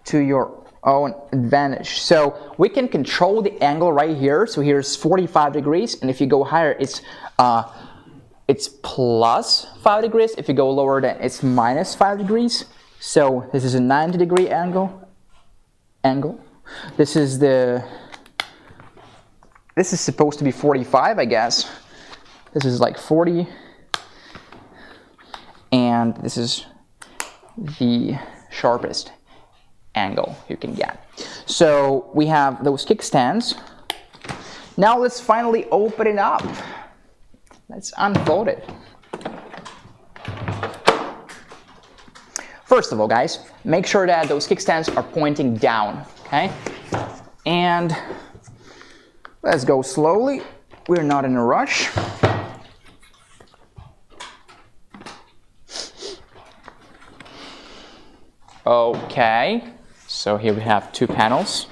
to your own advantage. So we can control the angle right here. So here's 45 degrees, and if you go higher, it's plus 5 degrees. If you go lower, then it's minus 5 degrees. So this is a 90-degree angle. This is supposed to be 45, I guess. This is like 40, and this is the sharpest angle you can get. So we have those kickstands. Now let's finally open it up. Let's unfold it. First of all, guys, make sure that those kickstands are pointing down, okay? And let's go slowly. We're not in a rush. Okay, so here we have 2 panels.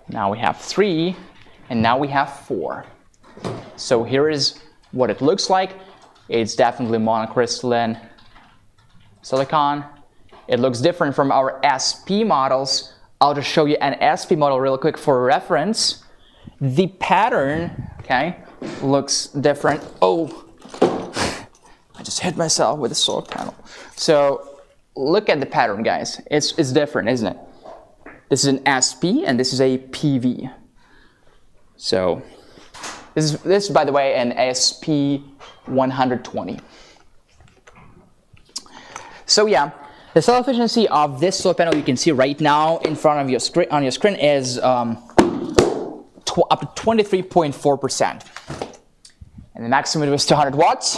Now we have 3, and now we have 4. So here is what it looks like. It's definitely monocrystalline silicon. It looks different from our SP models. I'll just show you an SP model real quick for reference. The pattern, okay, looks different. Oh, I just hit myself with a solar panel. So look at the pattern, guys. It's different, isn't it? This is an SP and this is a PV. So this is by the way an SP 120. So yeah, the cell efficiency of this solar panel you can see right now in front of your screen on your screen is up to 23.4%, and the maximum was 200 watts.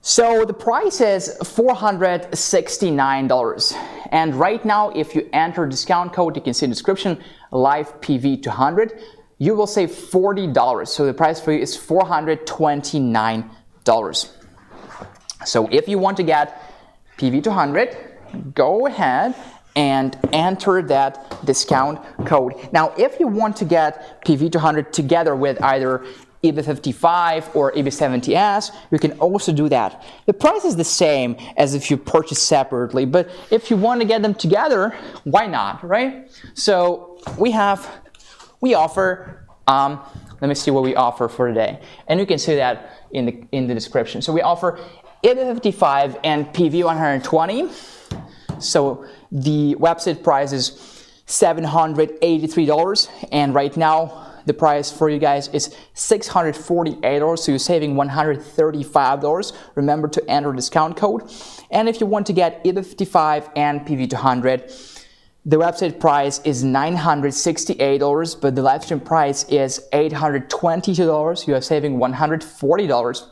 So the price is $469, and right now if you enter discount code, you can see in the description, LivePV200, you will save $40. So the price for you is $429. So if you want to get PV200, go ahead and enter that discount code. Now, if you want to get PV200 together with either EB55 or EB70S, you can also do that. The price is the same as if you purchase separately, but if you want to get them together, why not, right? So we offer, let me see what we offer for today. And you can see that in the description. So we offer EB55 and PV120. So the website price is $783, and right now the price for you guys is $648, so you're saving $135. Remember to enter discount code. And if you want to get EB55 and PV200, the website price is $968, but the live stream price is $822. You are saving $140.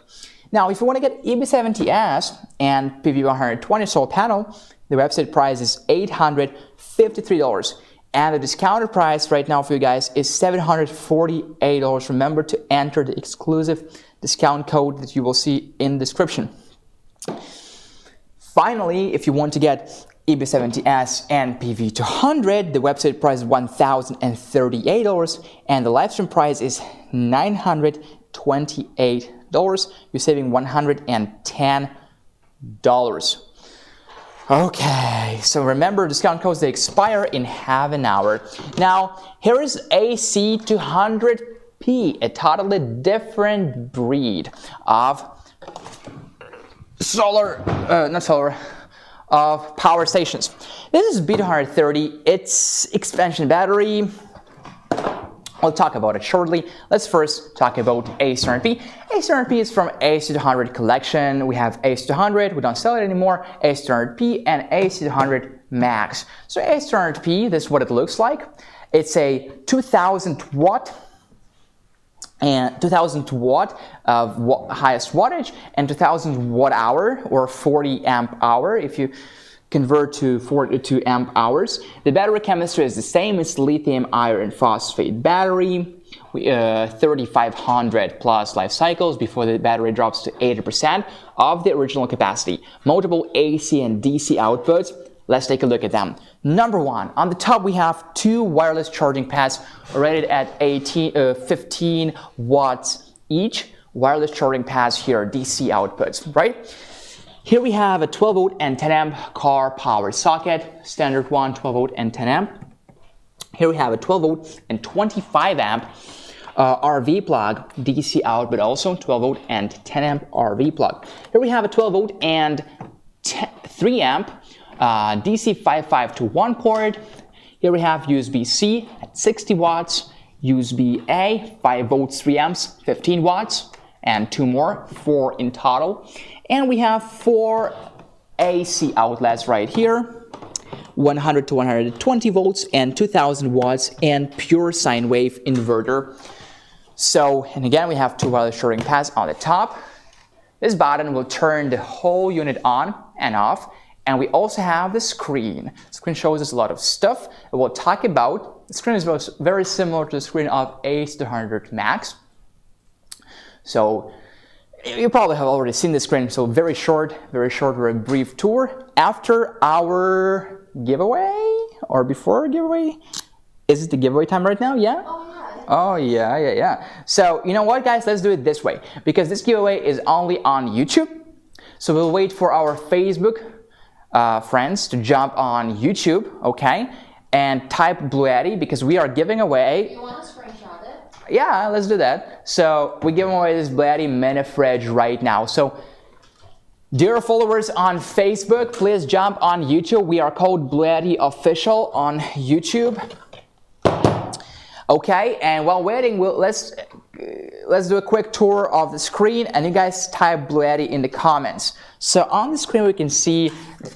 Now, if you want to get EB70S and PV120 solar panel, the website price is $853. And the discounted price right now for you guys is $748. Remember to enter the exclusive discount code that you will see in the description. Finally, if you want to get EB70S and PV200, the website price is $1,038, and the live stream price is $928. You're saving $110. Okay, so remember, discount codes, they expire in half an hour. Now, here is AC200P, a totally different breed of power stations. This is B230, it's expansion battery. We'll talk about it shortly. Let's first talk about AC200P. AC200P is from AC200 collection. We have AC200, we don't sell it anymore, AC200P and AC200 Max. So AC200P, this is what it looks like. It's a 2000 watt highest wattage and 2000 watt hour or 40 amp hour if you convert to amp hours. The battery chemistry is the same. It's lithium iron phosphate battery, 3500 plus life cycles before the battery drops to 80% of the original capacity. Multiple AC and DC outputs, Let's take a look at them. Number one, on the top we have two wireless charging pads rated at 15 watts each. Wireless charging pads here, DC outputs, right? Here we have a 12 volt and 10 amp car power socket, standard one, 12 volt and 10 amp. Here we have a 12 volt and 25 amp RV plug, DC output also, 12 volt and 10 amp RV plug. Here we have a 12 volt and 3 amp DC 5.5 to 1 port. Here we have USB-C at 60 watts, USB-A, 5 volts, 3 amps, 15 watts, and 2 more, 4 in total. And we have 4 AC outlets right here, 100 to 120 volts and 2000 watts and pure sine wave inverter. So, and again, we have 2 wireless charging pads on the top. This button will turn the whole unit on and off. And we also have the screen. The screen shows us a lot of stuff that we'll talk about. The screen is very similar to the screen of A700 Max. So you probably have already seen the screen. So very short, very brief tour. After our giveaway or before giveaway? Is it the giveaway time right now? Yeah? Oh yeah. So you know what, guys? Let's do it this way because this giveaway is only on YouTube. So we'll wait for our Facebook friends to jump on YouTube, okay, and type BLUETTI because we are giving away. You want to screenshot it? Yeah, let's do that. So we're giving away this BLUETTI mini fridge right now. So, dear followers on Facebook, please jump on YouTube. We are called BLUETTI Official on YouTube. Okay, and while waiting, let's do a quick tour of the screen, and you guys type BLUETTI in the comments. So on the screen we can see,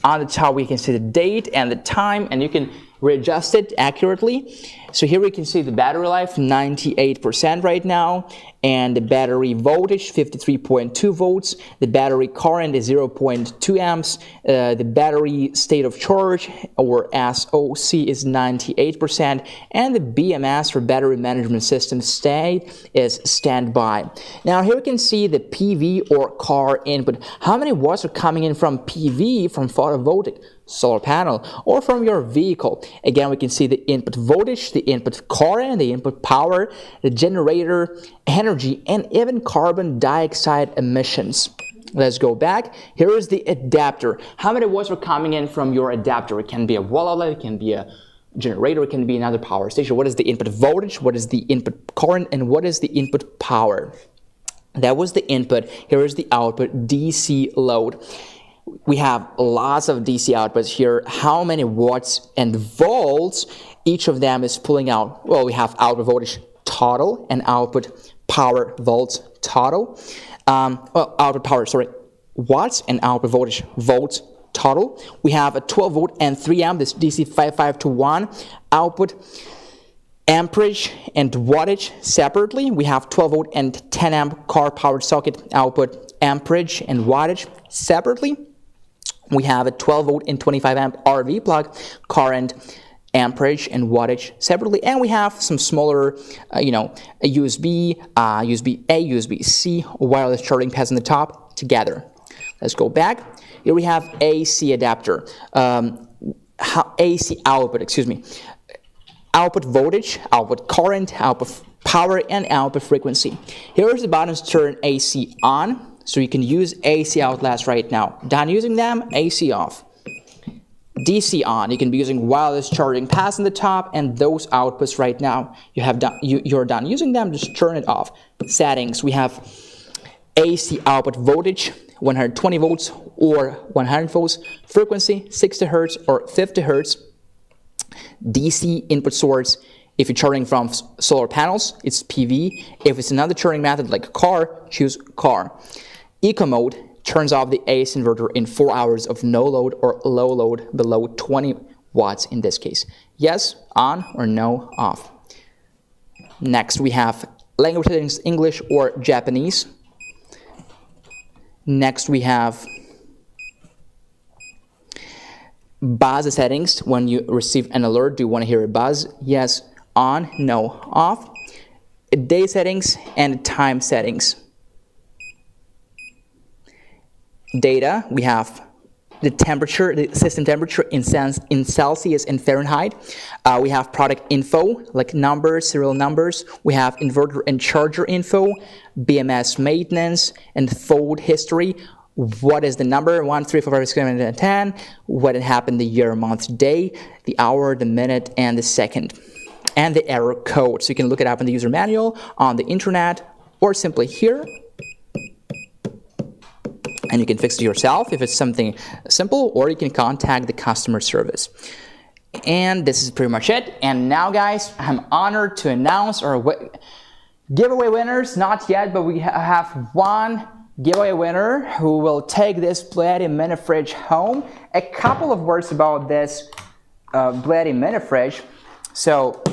on the top we can see the date and the time, and you can readjust it accurately. So here we can see the battery life, 98% right now, and the battery voltage, 53.2 volts. The battery current is 0.2 amps. The battery state of charge, or SOC, is 98%, and the BMS, for battery management system, state is standby. Now here we can see the PV or car input. How many watts are coming in from PV, from photovoltaic solar panel, or from your vehicle? Again, we can see the input voltage, the input current, the input power, the generator energy, and even carbon dioxide emissions. Let's go back. Here is the adapter. How many watts are coming in from your adapter? It can be a wall outlet, it can be a generator, it can be another power station. What is the input voltage? What is the input current? And what is the input power? That was the input. Here is the output, DC load. We have lots of DC outputs here. How many watts and volts each of them is pulling out? Well, we have output voltage total and output power volts total. Output power, watts and output voltage volts total. We have a 12 volt and 3 amp, this DC 5.5 to 1 output amperage and wattage separately. We have 12 volt and 10 amp car powered socket output amperage and wattage separately. We have a 12 volt and 25 amp RV plug, current, amperage, and wattage separately. And we have some smaller, a USB, USB-A, USB-C, wireless charging pads on the top together. Let's go back. Here we have AC adapter, AC output, output voltage, output current, output power, and output frequency. Here is the buttons to turn AC on. So you can use AC outlets right now. Done using them, AC off. DC on. You can be using wireless charging pads on the top, and those outputs right now you're done using them. Just turn it off. Settings. We have AC output voltage, 120 volts or 100 volts. Frequency, 60 hertz or 50 hertz. DC input source. If you're charging from solar panels, it's PV. If it's another charging method like a car, choose car. Eco mode turns off the AC inverter in 4 hours of no load or low load below 20 watts in this case. Yes, on, or no, off. Next, we have language settings, English or Japanese. Next, we have buzz settings. When you receive an alert, do you want to hear a buzz? Yes, on, no, off. Day settings and time settings. Data, we have the temperature, the system temperature in Celsius and Fahrenheit. We have product info, like numbers, serial numbers. We have inverter and charger info, BMS maintenance, and fault history. What is the number? 1, 3, 4, 5, 6, 7, 8, 10. What had happened, the year, month, day, the hour, the minute, and the second. And the error code. So you can look it up in the user manual, on the internet, or simply here. And you can fix it yourself if it's something simple, or you can contact the customer service. And this is pretty much it. And now, guys, I'm honored to announce our giveaway winners. Not yet, but we have one giveaway winner who will take this BLUETTI mini fridge home. A couple of words about this BLUETTI mini fridge. So,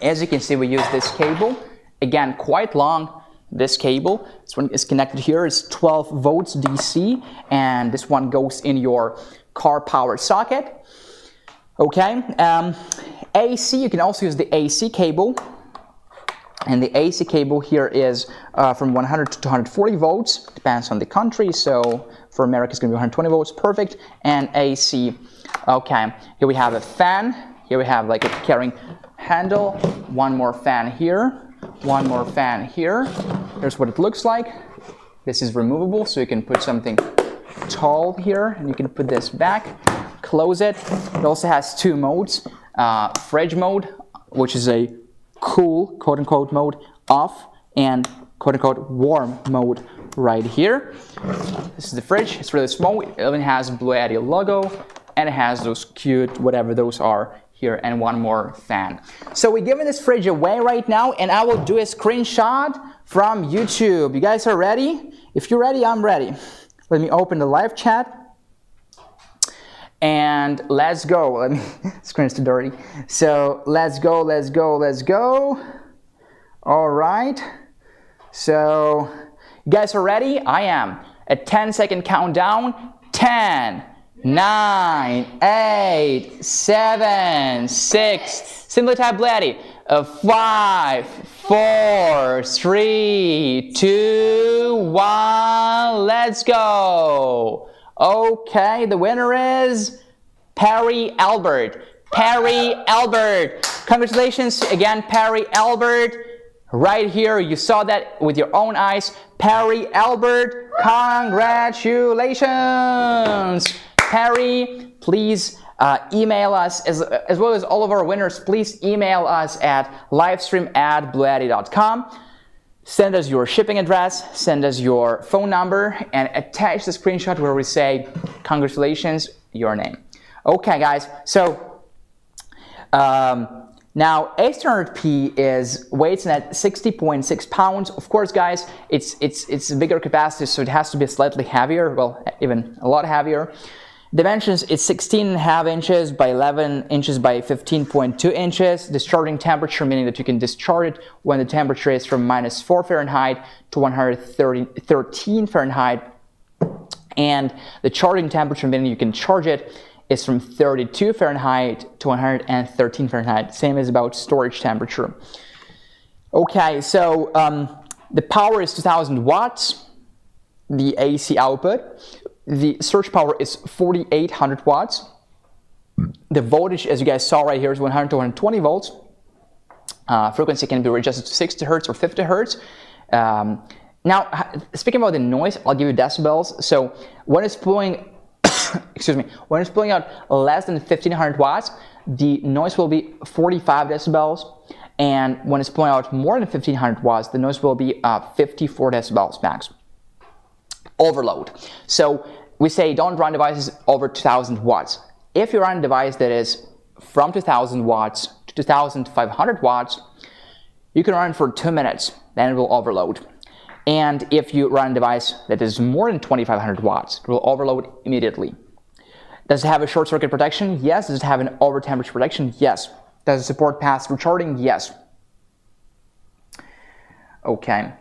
as you can see, we use this cable. Again, quite long, this cable. This one is connected here. It's 12 volts DC, and this one goes in your car power socket. Okay, AC, you can also use the AC cable. And the AC cable here is from 100 to 240 volts, depends on the country. So for America, it's going to be 120 volts, perfect. And AC, okay. Here we have a fan. Here we have like a carrying handle. One more fan here. One more fan here. Here's what it looks like. This is removable, so you can put something tall here, and you can put this back, close it. It also has two modes, fridge mode, which is a cool, quote-unquote, mode, off, and quote-unquote warm mode right here. This is the fridge. It's really small. It even has BLUETTI logo, and it has those cute, whatever those are, here, and one more fan. So we're giving this fridge away right now, and I will do a screenshot from YouTube. You guys are ready? If you're ready, I'm ready. Let me open the live chat. And let's go. Let me, screen's too dirty. So let's go, let's go, let's go. All right. So you guys are ready? I am. A 10-second countdown. 10, 9, 8, 7, 6. Simply type BLUETTI. 5, 4, 3, 2, 1. Let's go. Okay, the winner is Perry Albert. Perry Albert. Congratulations again, Perry Albert. Right here, you saw that with your own eyes. Perry Albert, congratulations. Perry, please email us, as well as all of our winners, please email us at livestream@bluetti.com. Send us your shipping address, send us your phone number, and attach the screenshot where we say, congratulations, your name. Okay, guys, so now A600P weighs in at 60.6 pounds. Of course, guys, it's a bigger capacity, so it has to be slightly heavier, well, even a lot heavier. Dimensions is 16.5 inches by 11 inches by 15.2 inches. Discharging temperature, meaning that you can discharge it when the temperature is from -4 Fahrenheit to 113 Fahrenheit. And the charging temperature, meaning you can charge it, is from 32 Fahrenheit to 113 Fahrenheit. Same as about storage temperature. Okay, so the power is 2000 watts, the AC output. The surge power is 4800 watts. The voltage, as you guys saw right here, is 100 to 120 volts. Frequency can be adjusted to 60 hertz or 50 hertz. Now, speaking about the noise, I'll give you decibels. So when it's blowing, excuse me, when it's blowing out less than 1500 watts, the noise will be 45 decibels. And when it's blowing out more than 1500 watts, the noise will be 54 decibels max. Overload. So we say don't run devices over 2000 watts. If you run a device that is from 2000 watts to 2500 watts, you can run it for 2 minutes, then it will overload. And if you run a device that is more than 2500 watts, it will overload immediately. Does it have a short circuit protection? Yes. Does it have an over temperature protection? Yes. Does it support pass-through charging? Yes. Okay.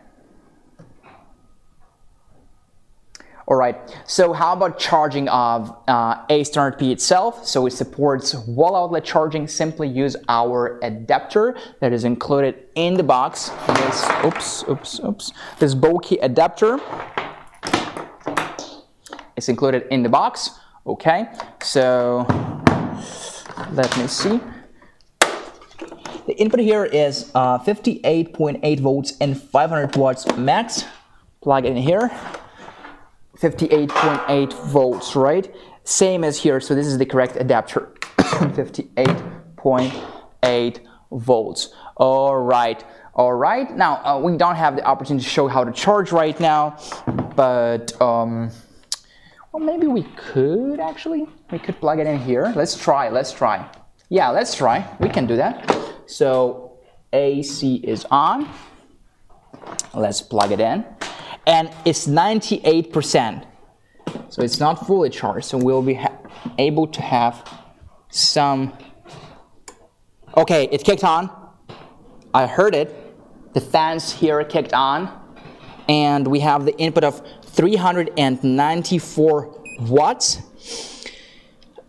All right, so how about charging of A600P itself? So it supports wall outlet charging. Simply use our adapter that is included in the box. This, this bulky adapter. It's included in the box. Okay, so let me see. The input here is 58.8 volts and 500 watts max. Plug it in here. 58.8 volts, right? Same as here, so this is the correct adapter. 58.8 volts. All right. Now we don't have the opportunity to show how to charge right now, but well, maybe we could actually. We could plug it in here. Let's try. Yeah, let's try. We can do that. So AC is on. Let's plug it in, and it's 98%. So it's not fully charged. So we'll be able to have some. Okay, it kicked on. I heard it. The fans here kicked on, and we have the input of 394 watts.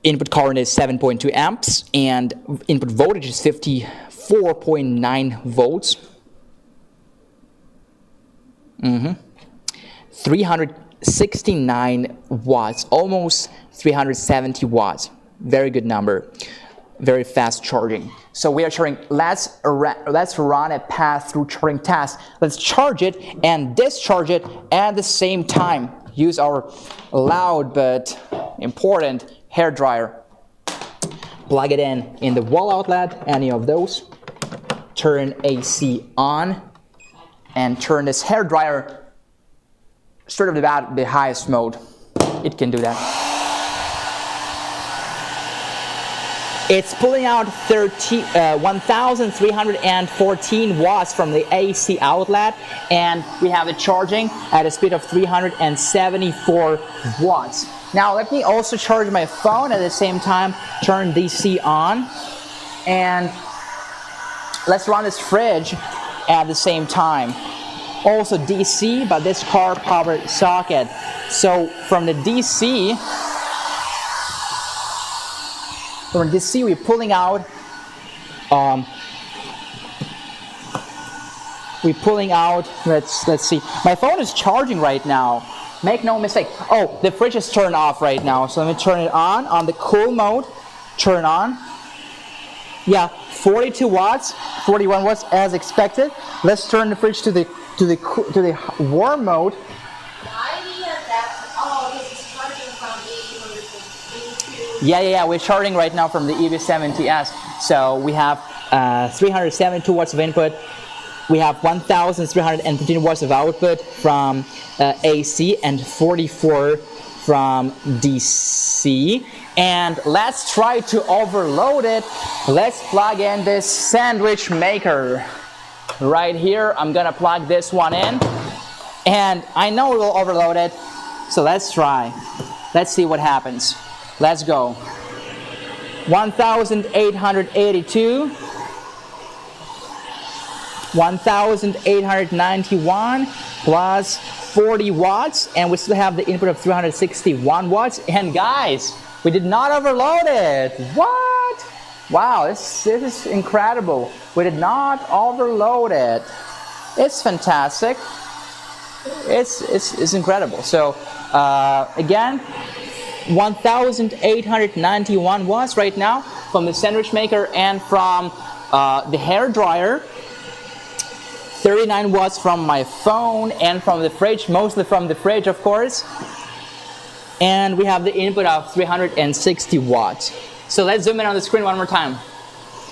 Input current is 7.2 amps, and input voltage is 54.9 volts. 369 watts, almost 370 watts. Very good number. Very fast charging. So we are charging. Let's run a pass-through charging test. Let's charge it and discharge it at the same time. Use our loud but important hair dryer. Plug it in the wall outlet, any of those. Turn AC on and turn this hair dryer straight up the highest mode. It can do that. It's pulling out 1,314 watts from the AC outlet, and we have it charging at a speed of 374 watts. Now let me also charge my phone at the same time, turn DC on, and let's run this fridge at the same time. Also DC, but this car power socket. So from DC, we're pulling out. Let's see. My phone is charging right now. Make no mistake. Oh, the fridge is turned off right now. So let me turn it on the cool mode. Turn on. Yeah, 42 watts, 41 watts as expected. Let's turn the fridge to the warm mode. Yeah, we're charging right now from the EB70S. So we have 372 watts of input. We have 1,315 watts of output from AC and 44 from DC. And let's try to overload it. Let's plug in this sandwich maker. Right here, I'm gonna plug this one in. And I know it will overload it. So let's try. Let's see what happens. Let's go. 1,882, 1,891 plus 40 watts, and we still have the input of 361 watts. And guys, we did not overload it. What? Wow, this is incredible. We did not overload it. It's fantastic. It's incredible. So again, 1,891 watts right now from the sandwich maker and from the hair dryer. 39 watts from my phone and from the fridge, mostly from the fridge, of course. And we have the input of 360 watts. So let's zoom in on the screen one more time.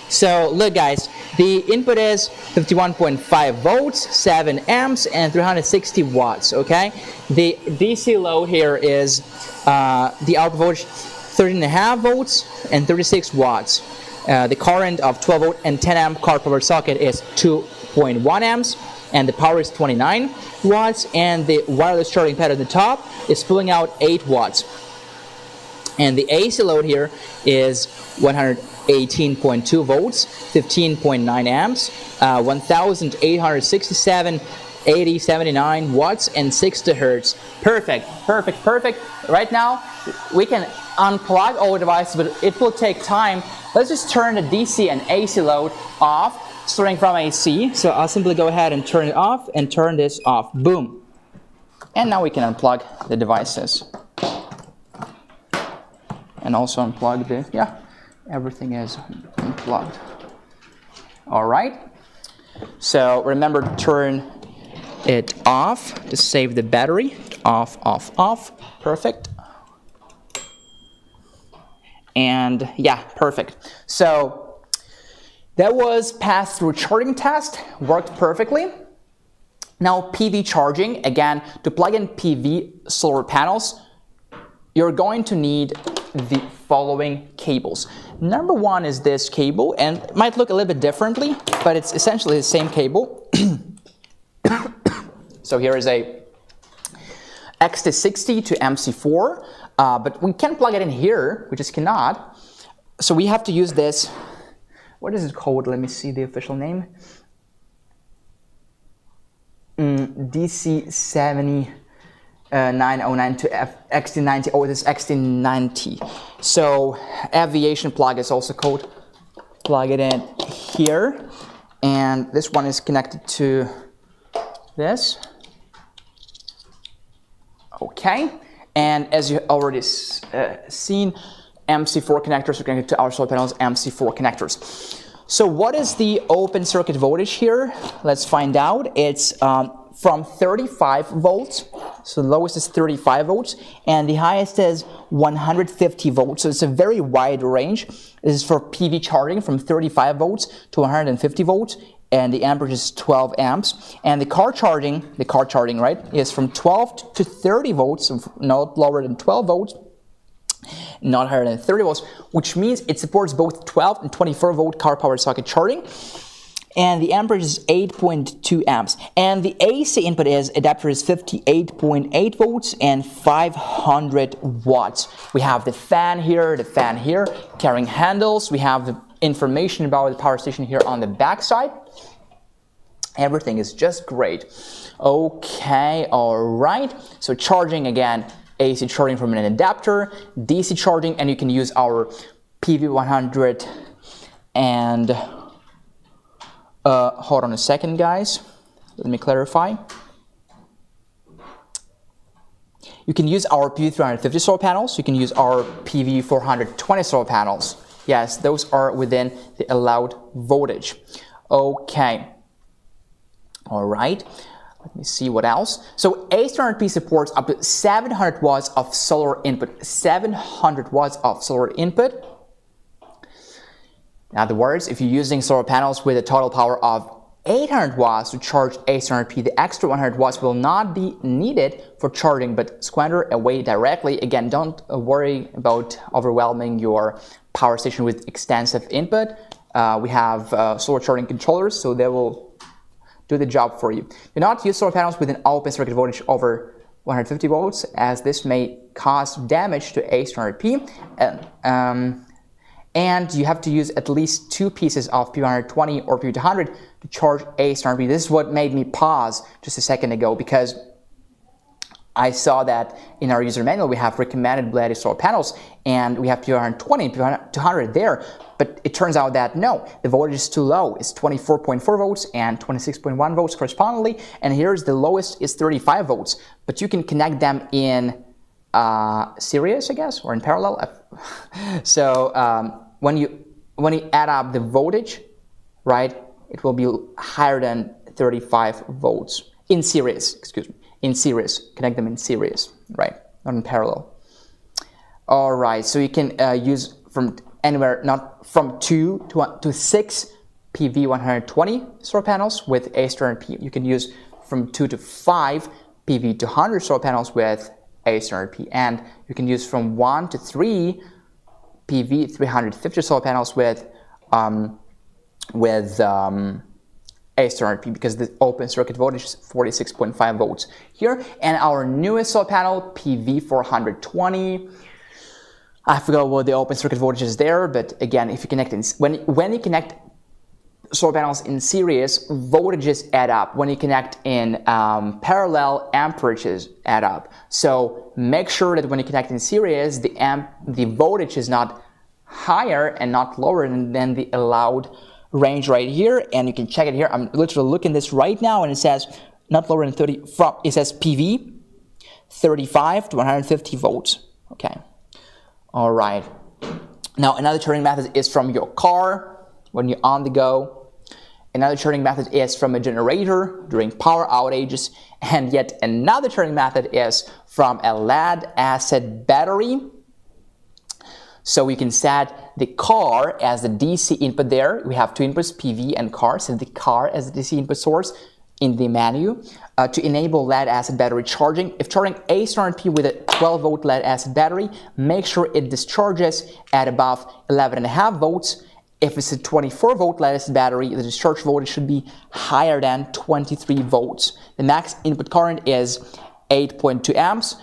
So look guys, the input is 51.5 volts, 7 amps, and 360 watts, okay? The DC load here is the output voltage 13.5 volts and 36 watts. The current of 12 volt and 10 amp car power socket is 2.1 amps, and the power is 29 watts, and the wireless charging pad at the top is pulling out 8 watts. And the AC load here is 118.2 volts, 15.9 amps, 1,867, 80, 79 watts, and 60 hertz. Perfect. Right now, we can unplug all devices, but it will take time. Let's just turn the DC and AC load off, starting from AC. So I'll simply go ahead and turn it off and turn this off. Boom. And now we can unplug the devices. and also unplug the, yeah, everything is unplugged. All right, so remember to turn it off to save the battery. Off, off, off, perfect. And yeah, perfect. So that was pass-through charging test, worked perfectly. Now PV charging, again, to plug in PV solar panels, you're going to need the following cables. Number one is this cable, and it might look a little bit differently, but it's essentially the same cable. So here is a XT60 to MC4, but we can plug it in here, we just cannot. So we have to use this, what is it called? Let me see the official name. DC7909 to XT90. Oh, it is XT90. So aviation plug is also called. Plug it in here, and this one is connected to this. Okay, and as you already seen, MC4 connectors are connected to our solar panels, MC4 connectors. So what is the open circuit voltage here? Let's find out. It's from 35 volts, so the lowest is 35 volts, and the highest is 150 volts, so it's a very wide range. This is for PV charging from 35 volts to 150 volts, and the amperage is 12 amps. And the car charging, right, is from 12 to 30 volts, so not lower than 12 volts, not higher than 30 volts, which means it supports both 12 and 24 volt car powered socket charging. And the amperage is 8.2 amps. And the AC input adapter is 58.8 volts and 500 watts. We have the fan here, carrying handles. We have the information about the power station here on the back side. Everything is just great. Okay, all right. So charging again, AC charging from an adapter, DC charging, and you can use our PV100 and hold on a second, guys. Let me clarify. You can use our PV350 solar panels. You can use our PV420 solar panels. Yes, those are within the allowed voltage. Okay. All right. Let me see what else. So A200P supports up to 700 watts of solar input. 700 watts of solar input. In other words, if you're using solar panels with a total power of 800 watts to charge A200P, the extra 100 watts will not be needed for charging, but squander away directly. Again, don't worry about overwhelming your power station with extensive input. We have solar charging controllers, so they will do the job for you. Do not use solar panels with an open circuit voltage over 150 volts, as this may cause damage to A200P. And you have to use at least 2 pieces of P120 or P200 to charge A200P. This is what made me pause just a second ago, because I saw that in our user manual we have recommended BLUETTI solar panels, and we have P120 and P200 there, but it turns out that no, the voltage is too low. It's 24.4 volts and 26.1 volts correspondingly, and here's the lowest is 35 volts, but you can connect them in series, I guess, or in parallel. So when you add up the voltage, right, it will be higher than 35 volts in series, excuse me. In series, connect them in series, right? Not in parallel. All right, so you can use from anywhere, not from 2 to 6 PV120 solar panels with A200P. You can use from 2 to 5 PV200 solar panels with A200P, and you can use from 1 to 3 PV350 solar panels with A200P, because the open circuit voltage is 46.5 volts here. And our newest solar panel, PV420, I forgot what the open circuit voltage is there, but again, if you connect in, when you connect solar panels in series, voltages add up. When you connect in parallel, amperages add up. So make sure that when you connect in series, the voltage is not higher and not lower than the allowed range right here, and you can check it here. I'm literally looking at this right now, and it says not lower than 30. It says PV 35 to 150 volts. Okay. All right. Now, another charging method is from your car when you're on the go. Another charging method is from a generator during power outages. And yet another charging method is from a lead-acid battery. So you can set the car as the DC input there. We have two inputs, PV and car. Set the car as the DC input source in the menu to enable lead-acid battery charging. If charging a standard P with a 12-volt lead-acid battery, make sure it discharges at above 11.5 volts. If it's a 24-volt lead-acid battery, the discharge voltage should be higher than 23 volts. The max input current is 8.2 amps,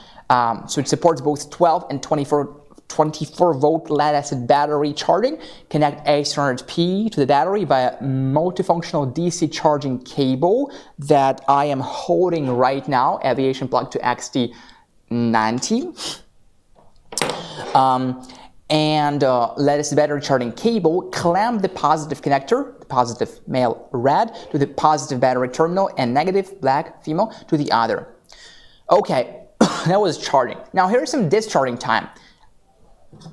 so it supports both 12 and 24-volt lead-acid battery charging. Connect a standard P to the battery via multifunctional DC charging cable that I am holding right now, aviation plug to XT90. Lead-acid battery charging cable, clamp the positive connector, the positive male red, to the positive battery terminal and negative black female to the other. Okay, that was charging. Now here's some discharging time.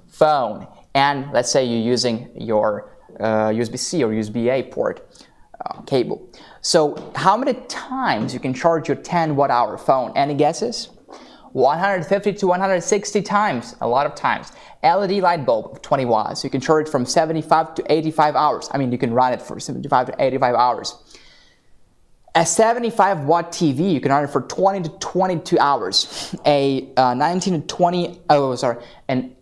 Phone, and let's say you're using your USB-C or USB-A port cable. So how many times you can charge your 10 watt-hour phone? Any guesses? 150 to 160 times, a lot of times. LED light bulb of 20 watts, you can charge from 75 to 85 hours. I mean, you can run it for 75 to 85 hours. A 75 watt TV, you can run it for 20 to 22 hours. An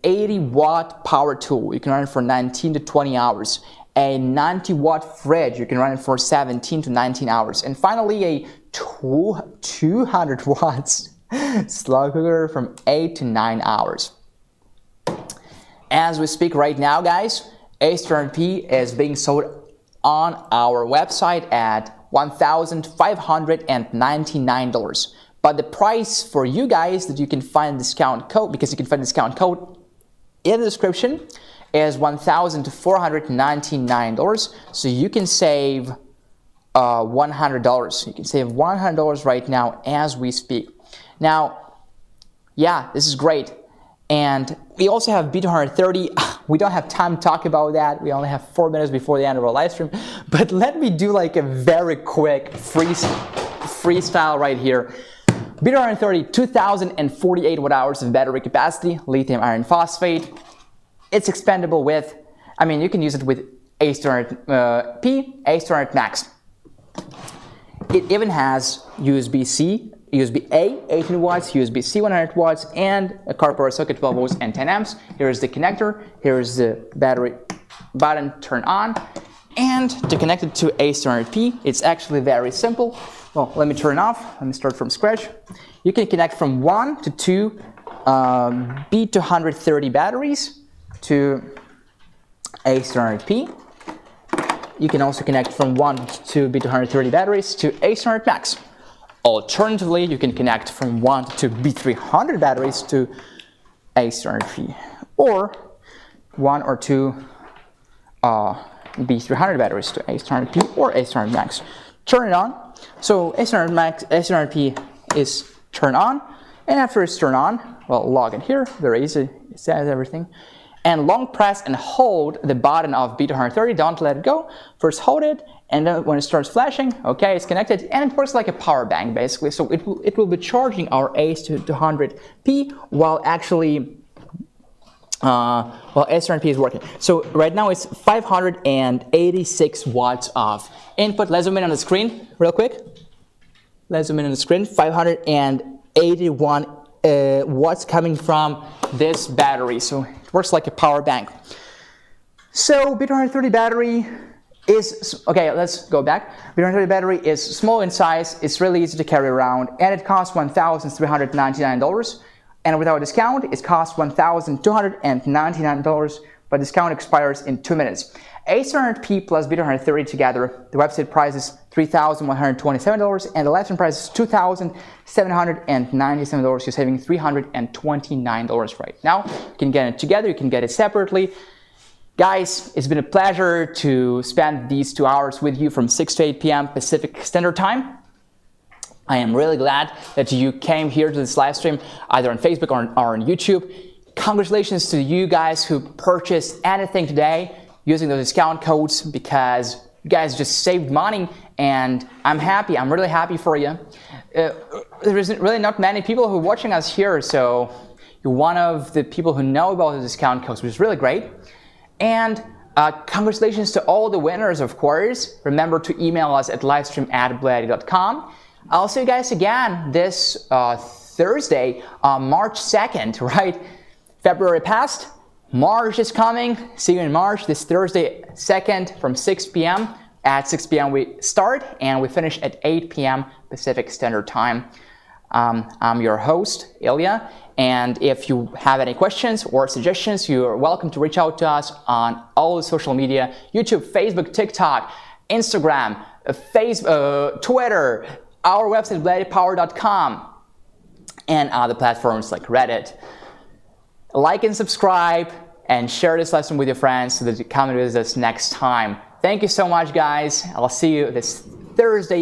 80 watt power tool, you can run it for 19 to 20 hours. A 90 watt fridge, you can run it for 17 to 19 hours. And finally, a 200 watts slow cooker from 8 to 9 hours. As we speak right now, guys, a standard P is being sold on our website at $1,599. But the price for you guys that you can find discount code, because you can find discount code in the description, is $1,499. So you can save $100. You can save $100 right now as we speak. Now, yeah, this is great. And we also have B230. We don't have time to talk about that. We only have 4 minutes before the end of our live stream. But let me do like a very quick freestyle right here. B230, 2,048 watt-hours of battery capacity, lithium iron phosphate. It's expandable with, I mean, you can use it with A standard P, A standard Max. It even has USB-C, USB-A 18 watts, USB-C 100 watts, and a car power socket 12 volts and 10 amps. Here's the connector, here's the battery button, turn on. And to connect it to A standard P, it's actually very simple. Well, let me turn off, let me start from scratch. You can connect from 1 to 2 B230 batteries to A standard P. You can also connect from 1 to 2 B230 batteries to A standard Max. Alternatively, you can connect from 1 to 2 B300 batteries to A standard P, or 1 or 2 B300 batteries to A standard P or A standard Max. Turn it on. So A standard Max, A standard P is turned on, and after it's turned on, well, log in here, very easy, it says everything. And long press and hold the button of B230, don't let it go. First hold it, and then when it starts flashing, okay, it's connected, and it works like a power bank basically. So it will be charging our A200P while actually A standard P is working. So right now it's 586 watts of input. Let's zoom in on the screen real quick. Let's zoom in on the screen. 581 watts coming from this battery. So it works like a power bank. So B230 battery is, okay, let's go back. B230 battery is small in size, it's really easy to carry around, and it costs $1,399. And without discount, it costs $1,299, but discount expires in 2 minutes. A standard P plus B230 together, the website price is $3,127, and the lifetime price is $2,797. You're saving $329 right now. You can get it together, you can get it separately. Guys, it's been a pleasure to spend these 2 hours with you from 6 to 8 p.m. Pacific Standard Time. I am really glad that you came here to this live stream, either on Facebook or on YouTube. congratulations to you guys who purchased anything today using those discount codes, because you guys just saved money, and I'm happy. I'm really happy for you. There isn't really not many people who are watching us here, so you're one of the people who know about the discount codes, which is really great. And congratulations to all the winners, of course. Remember to email us at livestream@bluetti.com. I'll see you guys again this Thursday, March 2nd, right? February passed, March is coming. See you in March, this Thursday 2nd from 6 p.m. At 6 p.m. we start and we finish at 8 p.m. Pacific Standard Time. I'm your host, Ilya, and if you have any questions or suggestions, you're welcome to reach out to us on all the social media, YouTube, Facebook, TikTok, Instagram, Twitter, our website, BLUETTIPower.com, and other platforms like Reddit. Like and subscribe, and share this lesson with your friends so that you come and visit us next time. Thank you so much, guys. I'll see you this Thursday.